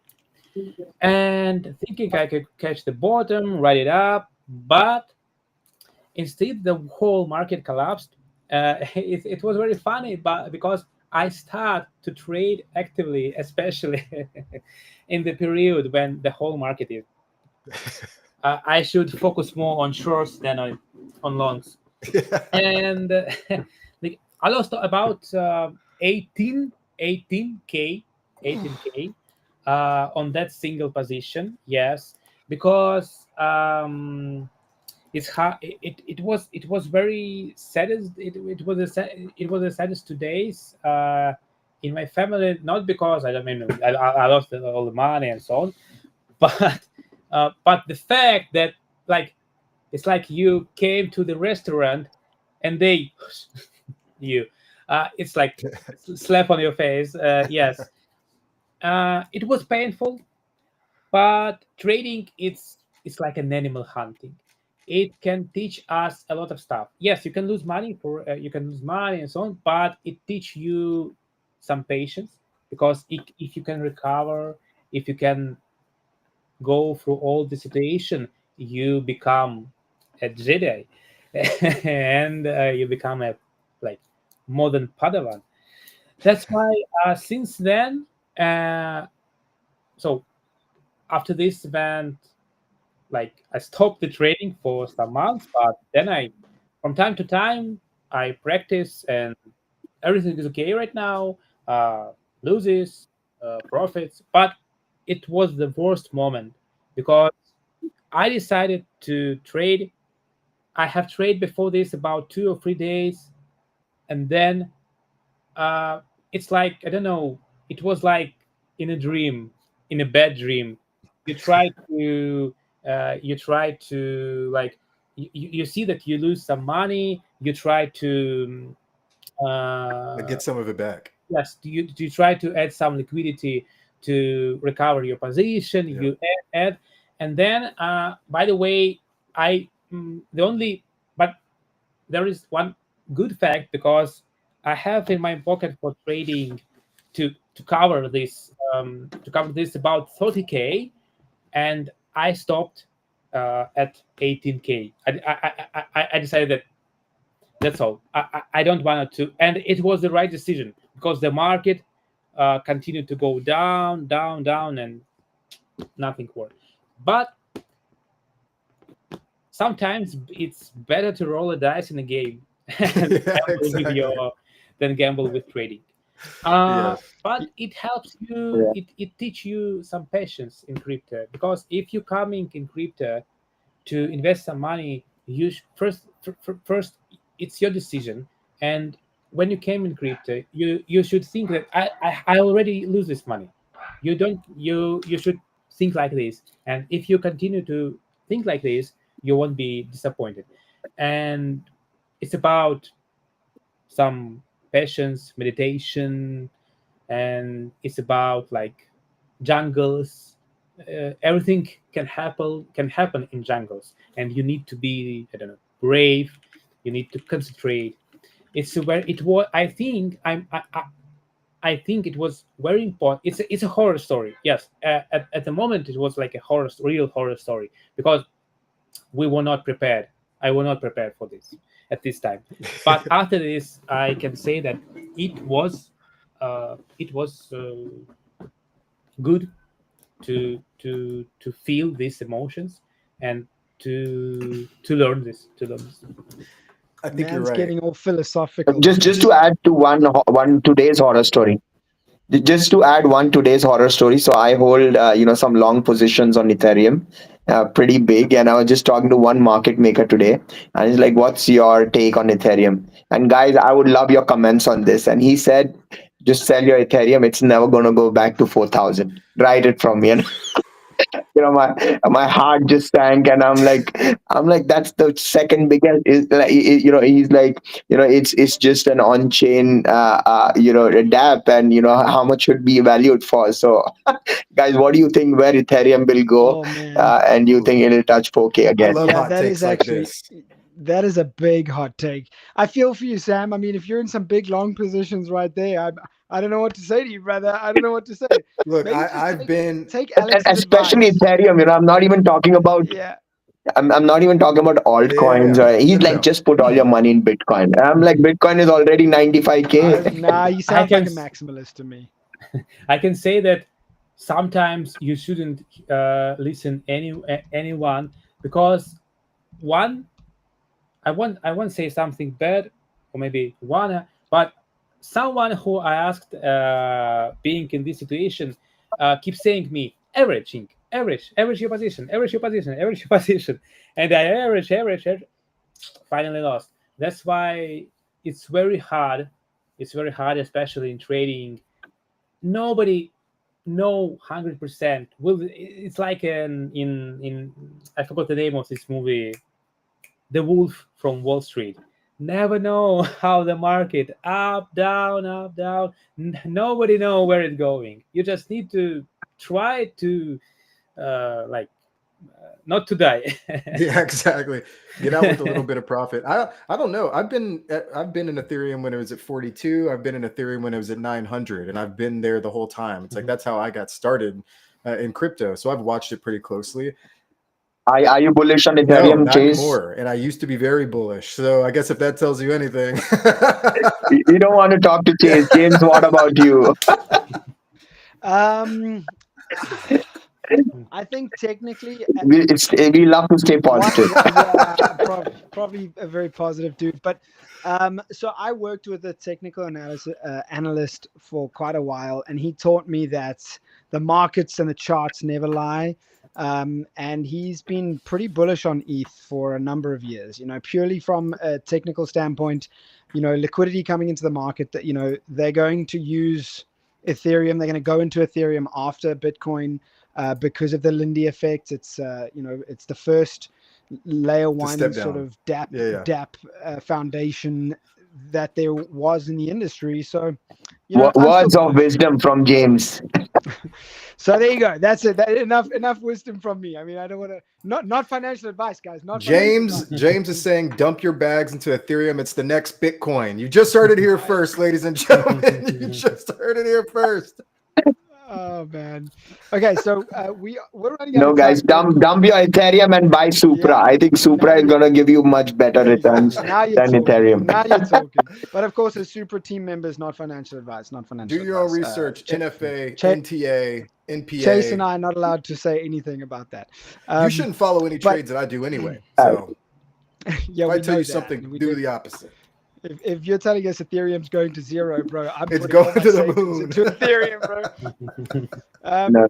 And thinking I could catch the bottom, ride it up, but instead the whole market collapsed. It was very funny, but because I start to trade actively, especially in the period when the whole market is. I should focus more on shorts than on longs. And I lost about 18k on that single position. Yes, because it's hard. It was very saddest. It was the saddest 2 days in my family. Not because I lost all the money and so on, but the fact that it's like you came to the restaurant and they you it's like slap on your face. Yes, it was painful, But trading, it's like an animal hunting. It can teach us a lot of stuff. Yes, you can lose money you can lose money and so on, but it teach you some patience, because if you can recover, if you can go through all the situation, you become a Jedi, and you become a like modern Padawan. That's why since then, so after this event, like I stopped the trading for some months, but then from time to time, I practice and everything is okay right now. Loses, profits, but it was the worst moment because I decided to trade. I have traded before this about 2 or 3 days, and then it's like, I don't know. It was like in a dream, in a bad dream. You try to like you see that you lose some money. You try to Get some of it back. yes, you try to add some liquidity to recover your position. Yeah. You add, and then by the way, the only but there is one good fact, because I have in my pocket for trading to cover this about 30K, and I stopped at 18K. I decided that that's all. I don't want to, and it was the right decision because the market continued to go down, down, down, and nothing worked. But sometimes it's better to roll a dice in a game than gamble with trading. Yes. But it helps you. Yeah. It teach you some patience in crypto, because if you're coming in crypto to invest some money, you first it's your decision. And when you came in crypto, you should think that I already lose this money. You don't you should think like this, and if you continue to think like this, you won't be disappointed. And it's about some patience, meditation, and it's about like jungles. Everything can happen in jungles, and you need to be, I don't know, brave. You need to concentrate. It's where it was. I think it was very important. It's a horror story. Yes, at the moment it was like a real horror story, because we were not prepared. I was not prepared for this at this time. But after this, I can say that it was good to feel these emotions and to learn this. I think you're Man's right. getting all philosophical. Just to add to one today's horror story. Just to add one today's horror story. So I hold some long positions on Ethereum, pretty big. And I was just talking to one market maker today, and he's like, "What's your take on Ethereum?" And guys, I would love your comments on this. And he said, "Just sell your Ethereum. It's never gonna go back to 4,000. Write it from me." And my heart just sank, and I'm like, that's the second biggest. Is like, he's like, it's just an on chain DAP, and how much should be valued for. So guys, what do you think where Ethereum will go? Oh man, And do you think it'll touch 4K I again? love yeah, hot that takes is like actually this. that is a big hot take. I feel for you, Sam. I mean, if you're in some big long positions right there, I don't know what to say to you, brother. I don't know what to say. Look, Maybe just I've been take And Alex's especially advice. Ethereum, I'm not even talking about. Yeah, I'm not even talking about altcoins. yeah. He's No, like, no. just put all your money in Bitcoin. And I'm like, Bitcoin is already 95K. nah, you I sound can like a maximalist to me. I can say that sometimes you shouldn't listen anyone, because one I won't say something bad, or maybe one, but someone who I asked, being in this situation, keeps saying me averaging, average your position, average your position, average your position, and I average, finally lost. That's why it's very hard. It's very hard, especially in trading. Nobody know 100% will. It's like in I forgot the name of this movie, The Wolf from Wall Street. Never know how the market up, down, up, down. Nobody know where it's going. You just need to try to not to die. Yeah, exactly. Get out with a little bit of profit. I don't know. I've been in Ethereum when it was at 42. I've been in Ethereum when it was at 900, and I've been there the whole time. It's like that's how I got started in crypto. So I've watched it pretty closely. Are you bullish on No, Ethereum, not Chase? anymore. And I used to be very bullish. So I guess if that tells you anything. You don't want to talk to Chase. James, what about you? I think technically We love to stay positive. probably a very positive dude. But so I worked with a technical analyst for quite a while, and he taught me that the markets and the charts never lie. And he's been pretty bullish on ETH for a number of years, purely from a technical standpoint, liquidity coming into the market that, they're going to use Ethereum. They're going to go into Ethereum after Bitcoin because of the Lindy effect. It's, it's the first layer one sort of DAP foundation that there was in the industry. So, words of wisdom from James. So there you go. That's it. Enough wisdom from me. I mean, I don't want to not financial advice, guys. James is saying dump your bags into Ethereum. It's the next Bitcoin. You just heard it here first, ladies and gentlemen. You just heard it here first. Oh man. Okay, so we're running out No, of guys, time. dump your Ethereum and buy Supra. Yeah. I think Supra is gonna give you much better returns than Ethereum. Now you're talking. But of course, as Supra team members, not financial advice. Not financial. Do your own research. NFA, NTA, NPA. Chase and I are not allowed to say anything about that. You shouldn't follow any trades that I do anyway. So if I tell you something, do the opposite. If you're telling us Ethereum's going to zero, bro, it's going to the moon. To Ethereum, bro. No.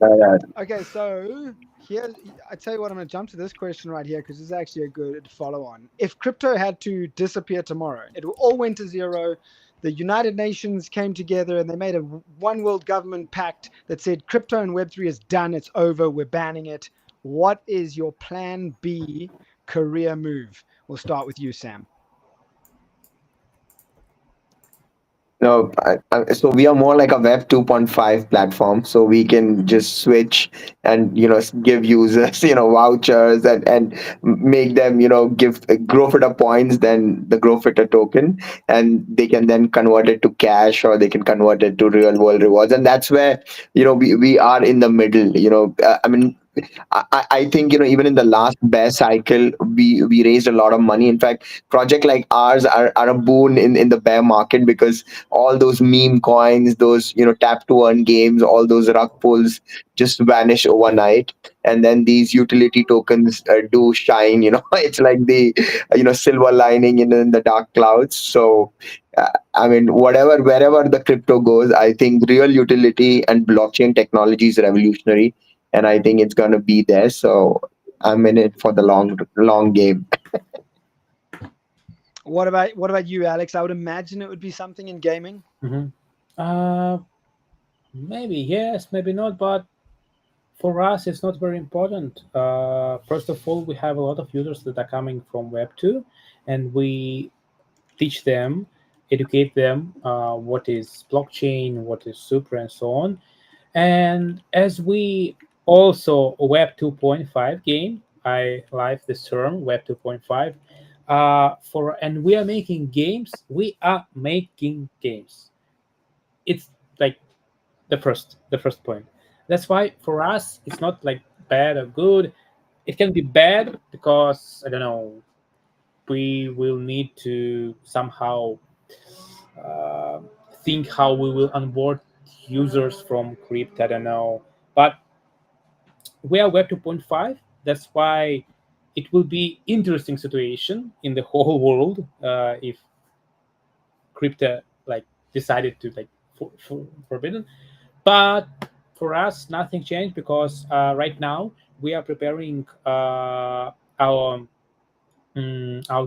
Okay, so here, I tell you what, I'm going to jump to this question right here because this is actually a good follow-on. If crypto had to disappear tomorrow, it all went to zero. The United Nations came together and they made a one world government pact that said crypto and Web3 is done. It's over. We're banning it. What is your plan B career move? We'll start with you, Sam. No, so we are more like a Web 2.5 platform, so we can just switch and give users vouchers and make them give GrowFitter points, then the GrowFitter token, and they can then convert it to cash or they can convert it to real world rewards, and that's where we are in the middle. I mean, I think even in the last bear cycle we raised a lot of money. In fact, project like ours are a boon in the bear market because all those meme coins, those tap to earn games, all those rug pulls just vanish overnight, and then these utility tokens do shine. It's like the silver lining in the dark clouds. So I mean, wherever the crypto goes, I think real utility and blockchain technology is revolutionary. And I think it's going to be there. So I'm in it for the long game. What about you, Alex? I would imagine it would be something in gaming. Maybe yes, maybe not. But for us, it's not very important. First of all, we have a lot of users that are coming from Web2, and we teach them, educate them what is blockchain, what is Supra, and so on. And as we also Web 2.5 game, I like this term Web 2.5. And we are making games. We are making games. It's like the first point. That's why for us it's not like bad or good. It can be bad because I don't know. We will need to somehow think how we will onboard users from crypto. I don't know, but we are Web 2.5. That's why it will be interesting situation in the whole world if crypto decided to forbidden. But for us, nothing changed because right now we are preparing our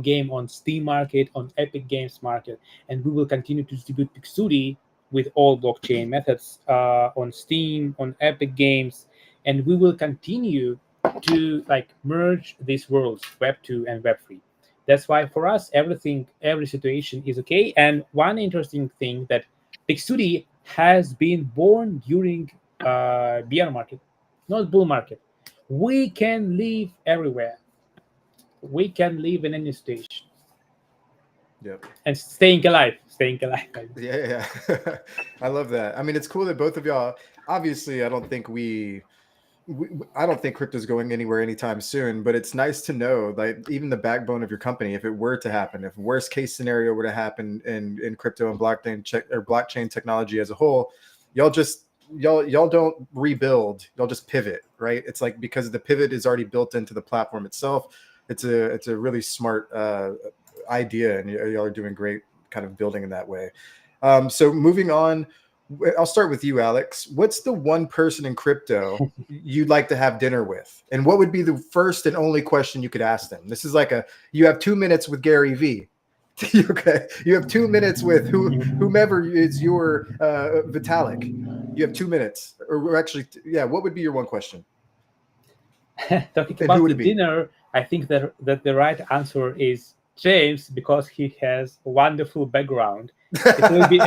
game on Steam market, on Epic Games market, and we will continue to distribute Pixudi with all blockchain methods on Steam, on Epic Games, and we will continue to merge these worlds, Web 2 and Web 3. That's why for us, every situation is okay. And one interesting thing that Pixudi has been born during bear market, not bull market. we can live everywhere. We can live in any station. Yep. And staying alive. Yeah. I love that. I mean, it's cool that both of y'all, obviously, I don't think crypto's going anywhere anytime soon, but it's nice to know, like, even the backbone of your company, if it were to happen, if worst case scenario were to happen in crypto and blockchain technology as a whole, y'all don't rebuild, y'all just pivot, right? It's like, because the pivot is already built into the platform itself. It's a really smart idea, and y'all are doing great kind of building in that way. So moving on, I'll start with you, Alex. What's the one person in crypto you'd like to have dinner with? And what would be the first and only question you could ask them? This is like you have 2 minutes with Gary V. Okay. You have 2 minutes with whomever is your Vitalik. You have 2 minutes. Or actually, yeah, what would be your one question? Talking about the dinner, I think that the right answer is James, because he has a wonderful background. While we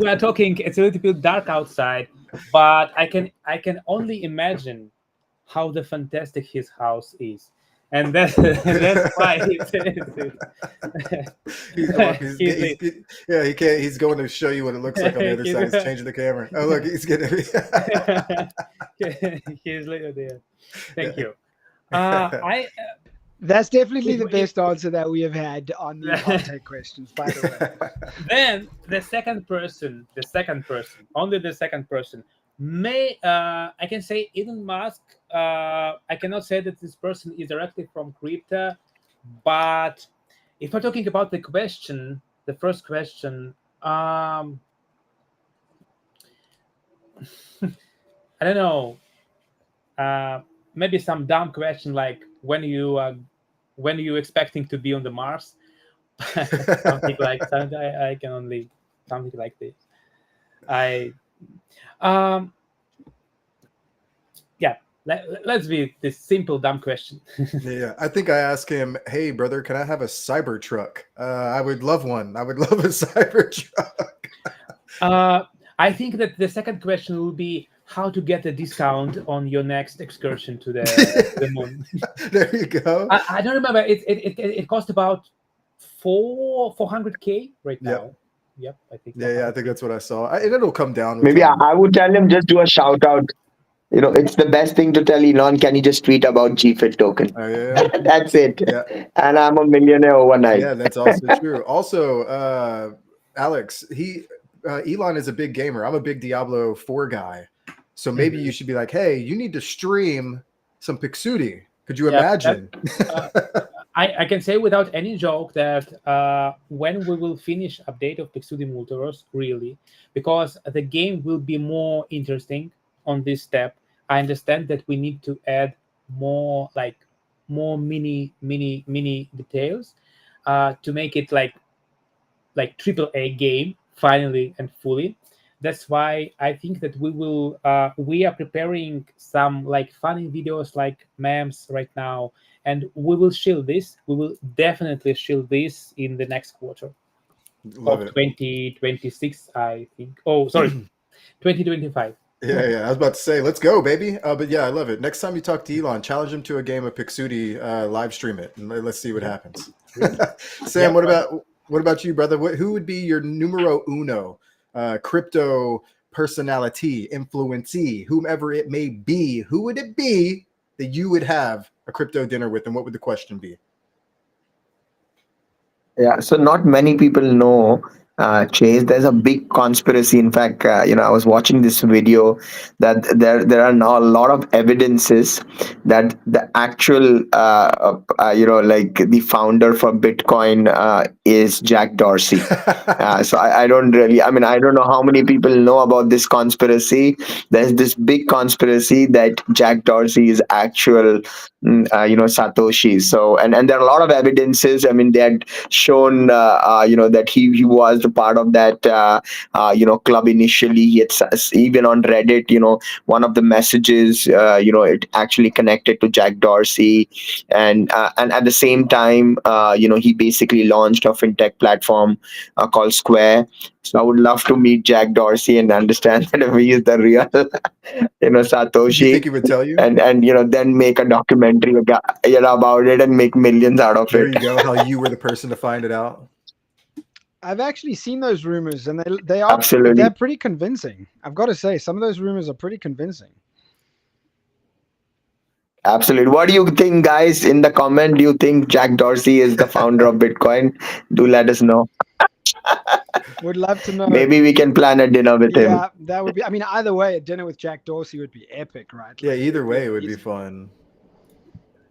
are talking, it's a little bit dark outside, but I can only imagine how the fantastic his house is, and that's why he can't. He's going to show you what it looks like on the other side. He's changing the camera. Oh, look, he's getting. He's later there. Thank you. That's definitely the best answer that we have had on the hot take questions, by the way. Then the second person, only the second person, I can say Elon Musk. I cannot say that this person is directly from crypto, but if we're talking about the first question, I don't know. Maybe some dumb question like, when are you expecting to be on the Mars? something like that. I can only something like this. Let's be this simple dumb question. Yeah, I think I asked him, "Hey, brother, can I have a cyber truck? I would love one. I would love a cyber truck." I think that the second question will be how to get a discount on your next excursion to the moon. There you go. I don't remember. It cost about $400K right now. Yep, I think. Yeah, I think that's what I saw. It'll come down. Maybe I would tell him, just do a shout out. It's the best thing to tell Elon. Can you just tweet about GFIT token? Oh, yeah. That's it. Yeah. And I'm a millionaire overnight. Yeah, that's also true. Also, Alex, Elon is a big gamer. I'm a big Diablo 4 guy. So maybe you should be like, hey, you need to stream some Pixudi. Could you imagine? I can say without any joke that when we will finish update of Pixudi Multiverse, really, because the game will be more interesting on this step. I understand that we need to add more mini details to make it like AAA game finally and fully. That's why I think that we are preparing some funny videos, like memes right now, and we will shield this. We will definitely shield this in the next quarter of 2026, I think. Oh, sorry, 2025. Yeah. I was about to say, let's go, baby. But yeah, I love it. Next time you talk to Elon, challenge him to a game of Pixudi, live stream it, and let's see what happens. Sam, what about you, brother? Who would be your numero uno crypto personality, influencee, whomever it may be? Who would it be that you would have a crypto dinner with, and what would the question be? Yeah, so not many people know, Chase. There's a big conspiracy. In fact, I was watching this video that there are now a lot of evidences that the actual, the founder for Bitcoin is Jack Dorsey. So I don't know how many people know about this conspiracy. There's this big conspiracy that Jack Dorsey is actual Satoshi. So and there are a lot of evidences. I mean, they had shown that he was the part of that club initially. He had even on Reddit, one of the messages, it actually connected to Jack Dorsey, and at the same time, he basically launched a fintech platform called Square. So I would love to meet Jack Dorsey and understand that if he is the real, Do you think Satoshi, he would tell you? and then make a documentary about it and make millions out of There it. you go. How you were the person to find it out. I've actually seen those rumors, and they are Absolutely. they're pretty convincing. I've got to say, some of those rumors are pretty convincing. Absolutely. What do you think, guys? In the comment, do you think Jack Dorsey is the founder of Bitcoin? Do let us know. Would love to know. Maybe we can plan a dinner with him. Yeah, that would be. I mean, either way, a dinner with Jack Dorsey would be epic, right? Yeah, Like, either way it would be easy. fun.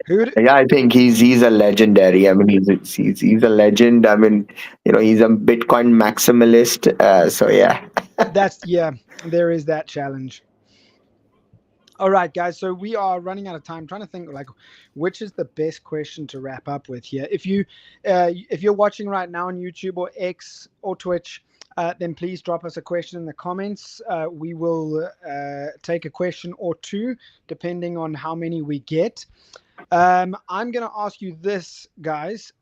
Yeah, I think he's a legendary. I mean, he's a legend. I mean, he's a Bitcoin maximalist. So yeah. There is that challenge. All right, guys. So we are running out of time. I'm trying to think like which is the best question to wrap up with here. If you're watching right now on YouTube or X or Twitch, then please drop us a question in the comments. We will take a question or two depending on how many we get. I'm going to ask you this, guys.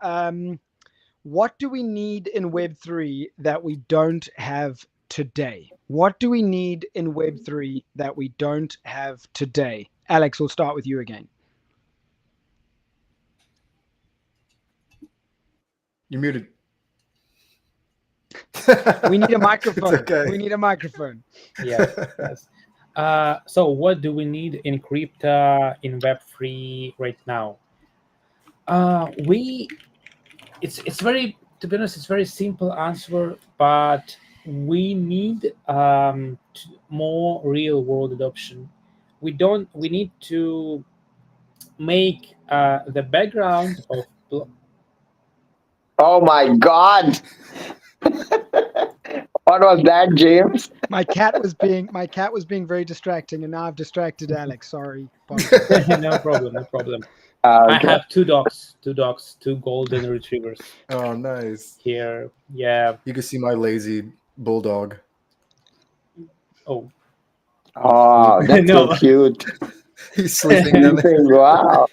What do we need in Web3 that we don't have today? What do we need in Web3 that we don't have today? Alex, we'll start with you again. You're muted. We need a microphone. It's okay. We need a microphone. Yes. So what do we need in crypto in Web3 right now? It's very, to be honest, it's very simple answer, but we need more real world adoption. We need to make the background of Oh my God. What was that, James? My cat was being very distracting, and now I've distracted Alex. Sorry. No problem. I have two dogs, two golden retrievers. Oh, nice. Here, yeah. You can see my lazy bulldog. Oh, that's No. so cute. He's sleeping down there. Wow.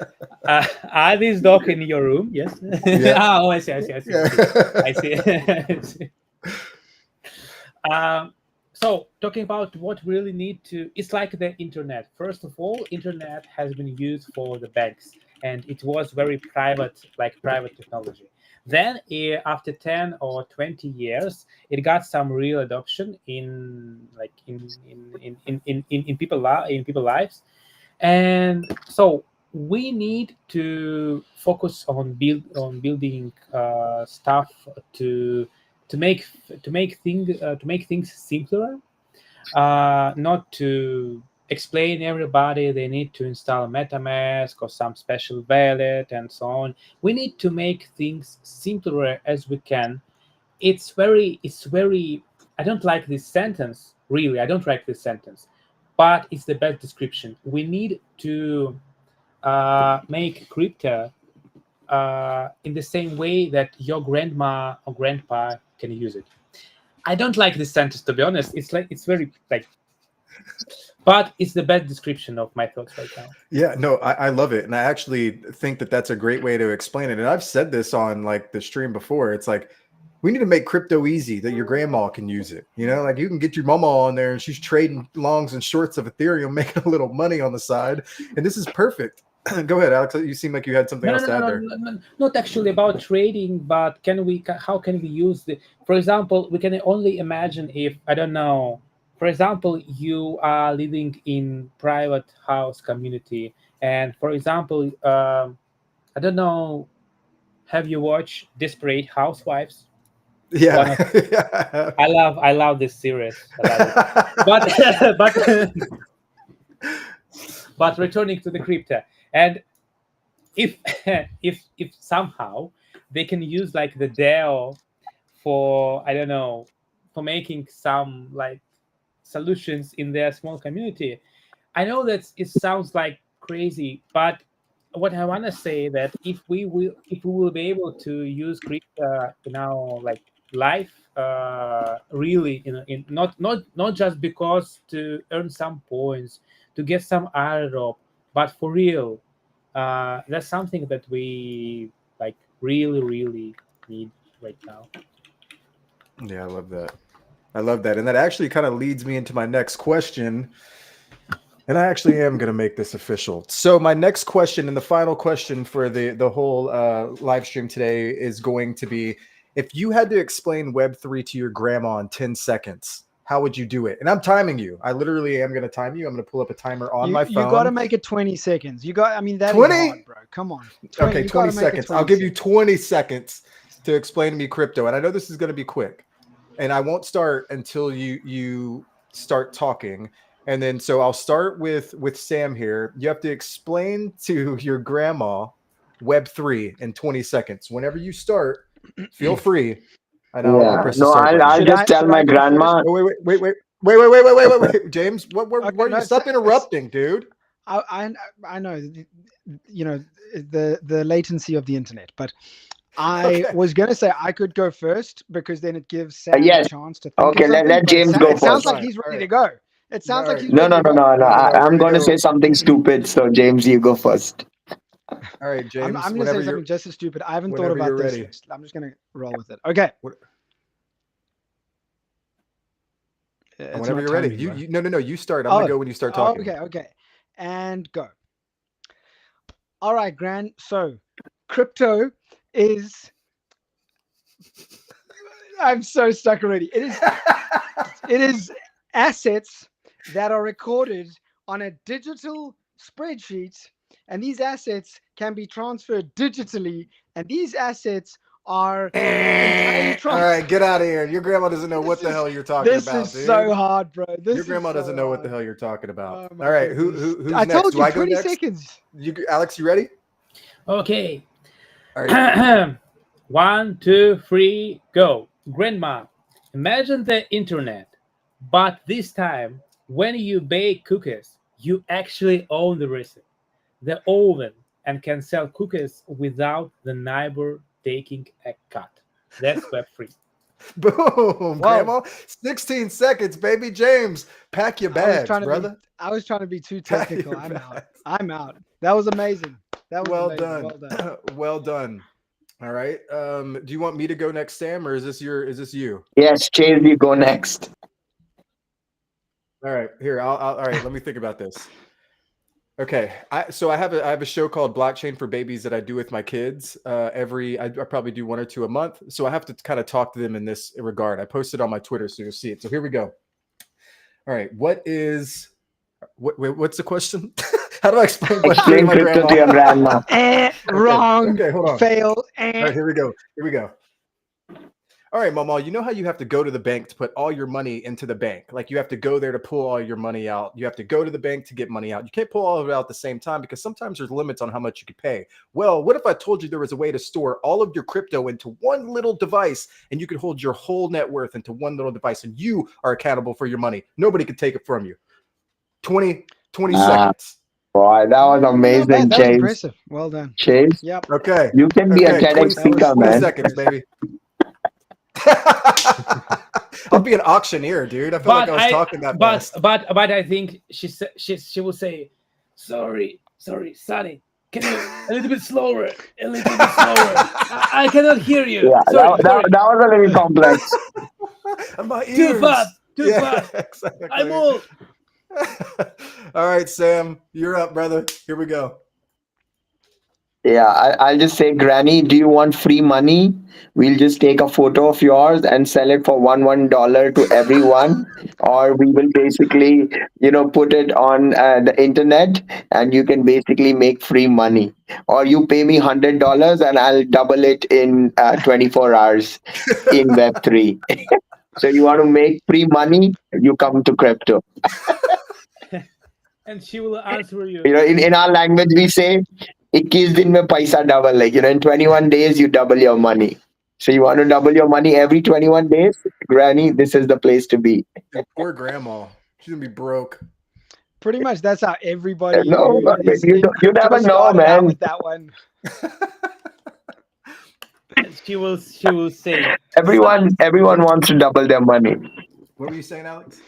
Are these dogs in your room? Yes. Yeah. Oh, I see. Yeah. I see. So talking about what we really need to, it's like the internet. First of all, internet has been used for the banks, and it was very private technology. Then after 10 or 20 years, it got some real adoption in people lives. And so we need to focus on building stuff to make things simpler, not to explain everybody they need to install MetaMask or some special wallet and so on. We need to make things simpler as we can. It's very I don't like this sentence, really. I don't like this sentence, but it's the best description. We need to make crypto in the same way that your grandma or grandpa can use it. I don't like this sentence, to be honest. It's very but it's the best description of my thoughts right now. Yeah, no, I love it. And I actually think that that's a great way to explain it. And I've said this on like the stream before. It's like, we need to make crypto easy that your grandma can use it. Like you can get your mama on there and she's trading longs and shorts of Ethereum, making a little money on the side. And this is perfect. Go ahead, Alex. You seem like you had something else to add there. Not actually about trading, but how can we use for example, we can only imagine if, I don't know, for example, you are living in private house community, and for example, I don't know, have you watched Desperate Housewives? Yeah. I love this series. But but returning to the crypto, and if somehow they can use like the DAO for, I don't know, for making some like solutions in their small community. I know that it sounds like crazy, but what I want to say that if we will be able to use crypto in our like life, really, in not just because to earn some points, to get some airdrop, but for real, that's something that we like really need right now. Yeah, I love that. I love that. And that actually kind of leads me into my next question. And I actually am going to make this official. So my next question and the final question for the whole live stream today is going to be, if you had to explain Web3 to your grandma in 10 seconds, how would you do it? And I'm timing you. I literally am going to time you. I'm going to pull up a timer on my phone. You got to make it 20 seconds. I mean, that 20? Is hard, bro. Come on. 20, okay, 20 seconds. I'll give you 20 seconds to explain to me crypto. And I know this is going to be quick. And I won't start until you start talking. And then, so I'll start with Sam here. You have to explain to your grandma Web3 in 20 seconds. Whenever you start, feel free. And I'll just tell my grandma. Wait, James. What stop interrupting, dude. I know, you know, the latency of the internet, but I was going to say I could go first because then it gives Sam a chance to think. Okay, let James go first. It sounds like he's ready to go. It sounds like he's no. I'm going to say something stupid. So James, you go first. All right, James. I'm going to say something just as stupid. I haven't thought about this. Ready. I'm just going to roll with it. Okay. Whenever you're ready. No. You start. I'm going to go when you start talking. Okay. And go. All right, Gran. So crypto is... I'm so stuck already. It is assets that are recorded on a digital spreadsheet, and these assets can be transferred digitally, and these assets are all right, get out of here. Your grandma doesn't know what the hell you're talking about. This is so hard, bro. Your grandma doesn't know what the hell you're talking about. All right, who's I next? told you 20 seconds. Alex, you ready? Okay. All right. 1, 2, 3, go. Grandma, imagine the internet, but this time when you bake cookies, you actually own the recipe, the oven, and can sell cookies without the neighbor taking a cut. That's Web3. Boom, Grandma. 16 seconds, baby. James, pack your bags, brother. I was trying to be too technical. I'm out. That was amazing. That was well amazing. Done. Well done. All right. Do you want me to go next, Sam, or is this you? Yes, Chase, you go next. All right. Here, all right. Let me think about this. Okay. I have a show called Blockchain for Babies that I do with my kids. I probably do 1 or 2 a month. So I have to kind of talk to them in this regard. I posted on my Twitter, so you'll see it. So here we go. All right. What's the question? How do I explain crypto to your grandma? Wrong. Okay, hold on. Fail. All right, here we go. All right, Mama, you know how you have to go to the bank to put all your money into the bank? Like you have to go there to pull all your money out. You have to go to the bank to get money out. You can't pull all of it out at the same time because sometimes there's limits on how much you can pay. Well, what if I told you there was a way to store all of your crypto into one little device and you could hold your whole net worth into one little device and you are accountable for your money? Nobody could take it from you. 20 seconds. Boy, that was amazing, that Chase. was impressive. Well done. Chase? Yep. Okay. You can be a TEDx speaker, 20 man. seconds, baby. I'll be an auctioneer, dude. I feel like I was talking that fast. But I think she will say, sorry, Sonny. Can you a little bit slower? I cannot hear you. Yeah, sorry. That was a little complex. My ears. Too fast. Exactly. I'm old. All right, Sam, you're up, brother. Here we go. Yeah, I'll just say, Granny, do you want free money? We'll just take a photo of yours and sell it for $1 to everyone. Or we will basically, put it on the internet and you can basically make free money. Or you pay me $100 and I'll double it in 24 hours in Web3. So you want to make free money, you come to crypto. And she will answer you. In our language, we say, 21 din mein paisa double. Like, in 21 days, you double your money. So you want to double your money every 21 days? Granny, this is the place to be. Poor grandma. She's going to be broke. Pretty much that's how everybody No, who is you in you never crypto know, started out man. with that one. She will say, Everyone wants to double their money. What were you saying, Alex?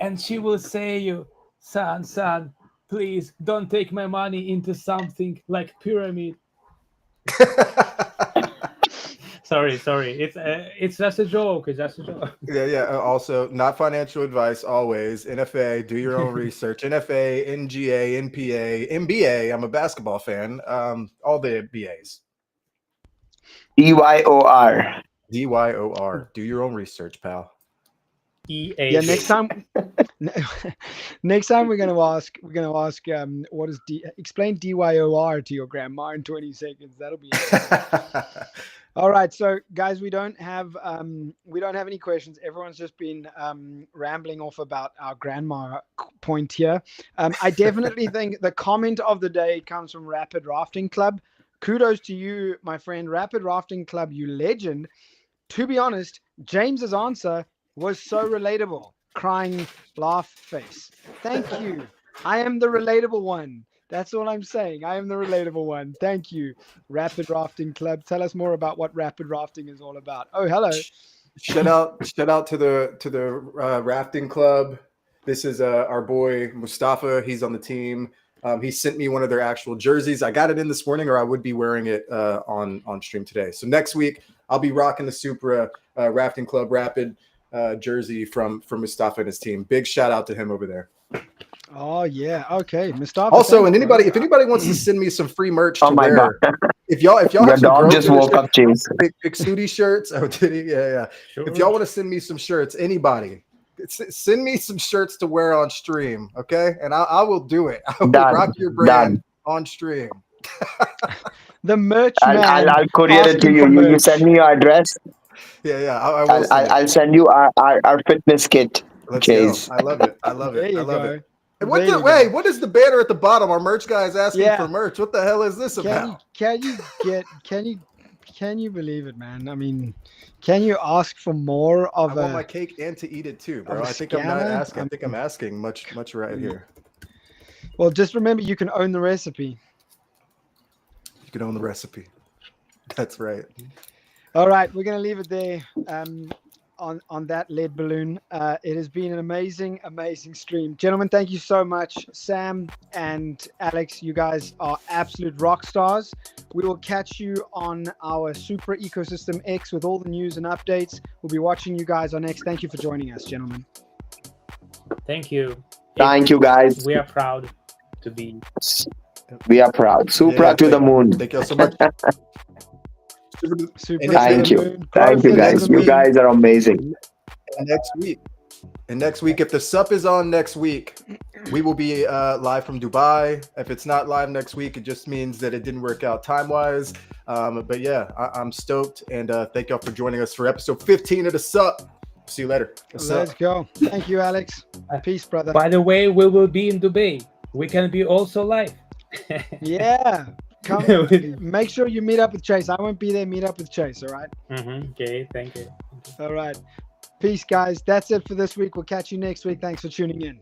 and she will say you, son, please don't take my money into something like pyramid. Sorry. It's just a joke. It's just a joke. Yeah. Also, not financial advice. Always NFA. Do your own research. NFA, NGA, NPA, MBA. I'm a basketball fan. All the BAs. DYOR. DYOR. Do your own research, pal. EA. Yeah, next time we're gonna ask what is explain DYOR to your grandma in 20 seconds. That'll be all right. So guys, we don't have any questions. Everyone's just been rambling off about our grandma point here. I definitely think the comment of the day comes from Rapid Rafting Club. Kudos to you, my friend. Rapid Rafting Club, you legend. To be honest, James's answer was so relatable. Crying laugh face. Thank you. I am the relatable one. That's all I'm saying. I am the relatable one. Thank you, Rapid Rafting Club. Tell us more about what rapid rafting is all about. Oh, hello. Shout out to the rafting club. This is our boy Mustafa. He's on the team. He sent me one of their actual jerseys. I got it in this morning, or I would be wearing it on stream today. So next week I'll be rocking the Supra Rafting Club Rapid jersey from Mustafa and his team. Big shout out to him over there. Oh yeah, okay, Mustafa. Also, and if anybody wants to send me some free merch to wear, God. if y'all have Your some dog just woke up, James. Pixudi shirts. Oh, did he? Yeah. Sure. If y'all want to send me some shirts, anybody, send me some shirts to wear on stream, okay? And I will do it. I will rock your brand on stream. The merch man. I'll courier it to you. You send me your address. Yeah. I'll send you our fitness kit. Let's Chase. go. I love it. There you I love go. it. And what is the banner at the bottom? Our merch guy is asking Yeah. for merch. What the hell is this about? Can you believe it, man? I mean, can you ask for more of I want my cake and to eat it too, bro. I think I'm not asking. I think I'm asking much right here. Well, just remember, you can own the recipe. You can own the recipe. That's right. All right, we're gonna leave it there. On that lead balloon. It has been an amazing stream. Gentlemen, thank you so much. Sam and Alex, you guys are absolute rock stars. We will catch you on our Supra Ecosystem X with all the news and updates. We'll be watching you guys on X. Thank you for joining us, gentlemen. Thank you. Thank you, guys. We are proud to be. We are proud. Supra to the moon. Thank you so much. Super. Thank you. Thank you, guys. You guys are amazing. And next week, if the SUP is on next week, we will be live from Dubai. If it's not live next week, it just means that it didn't work out time-wise. But yeah, I'm stoked. And thank y'all for joining us for episode 15 of the SUP. See you later. Let's go. Thank you, Alex. Peace, brother. By the way, we will be in Dubai. We can be also live. Yeah. Come, make sure you meet up with Chase. I won't be there. Meet up with Chase. All right. Okay. Thank you. All right. Peace, guys. That's it for this week. We'll catch you next week. Thanks for tuning in.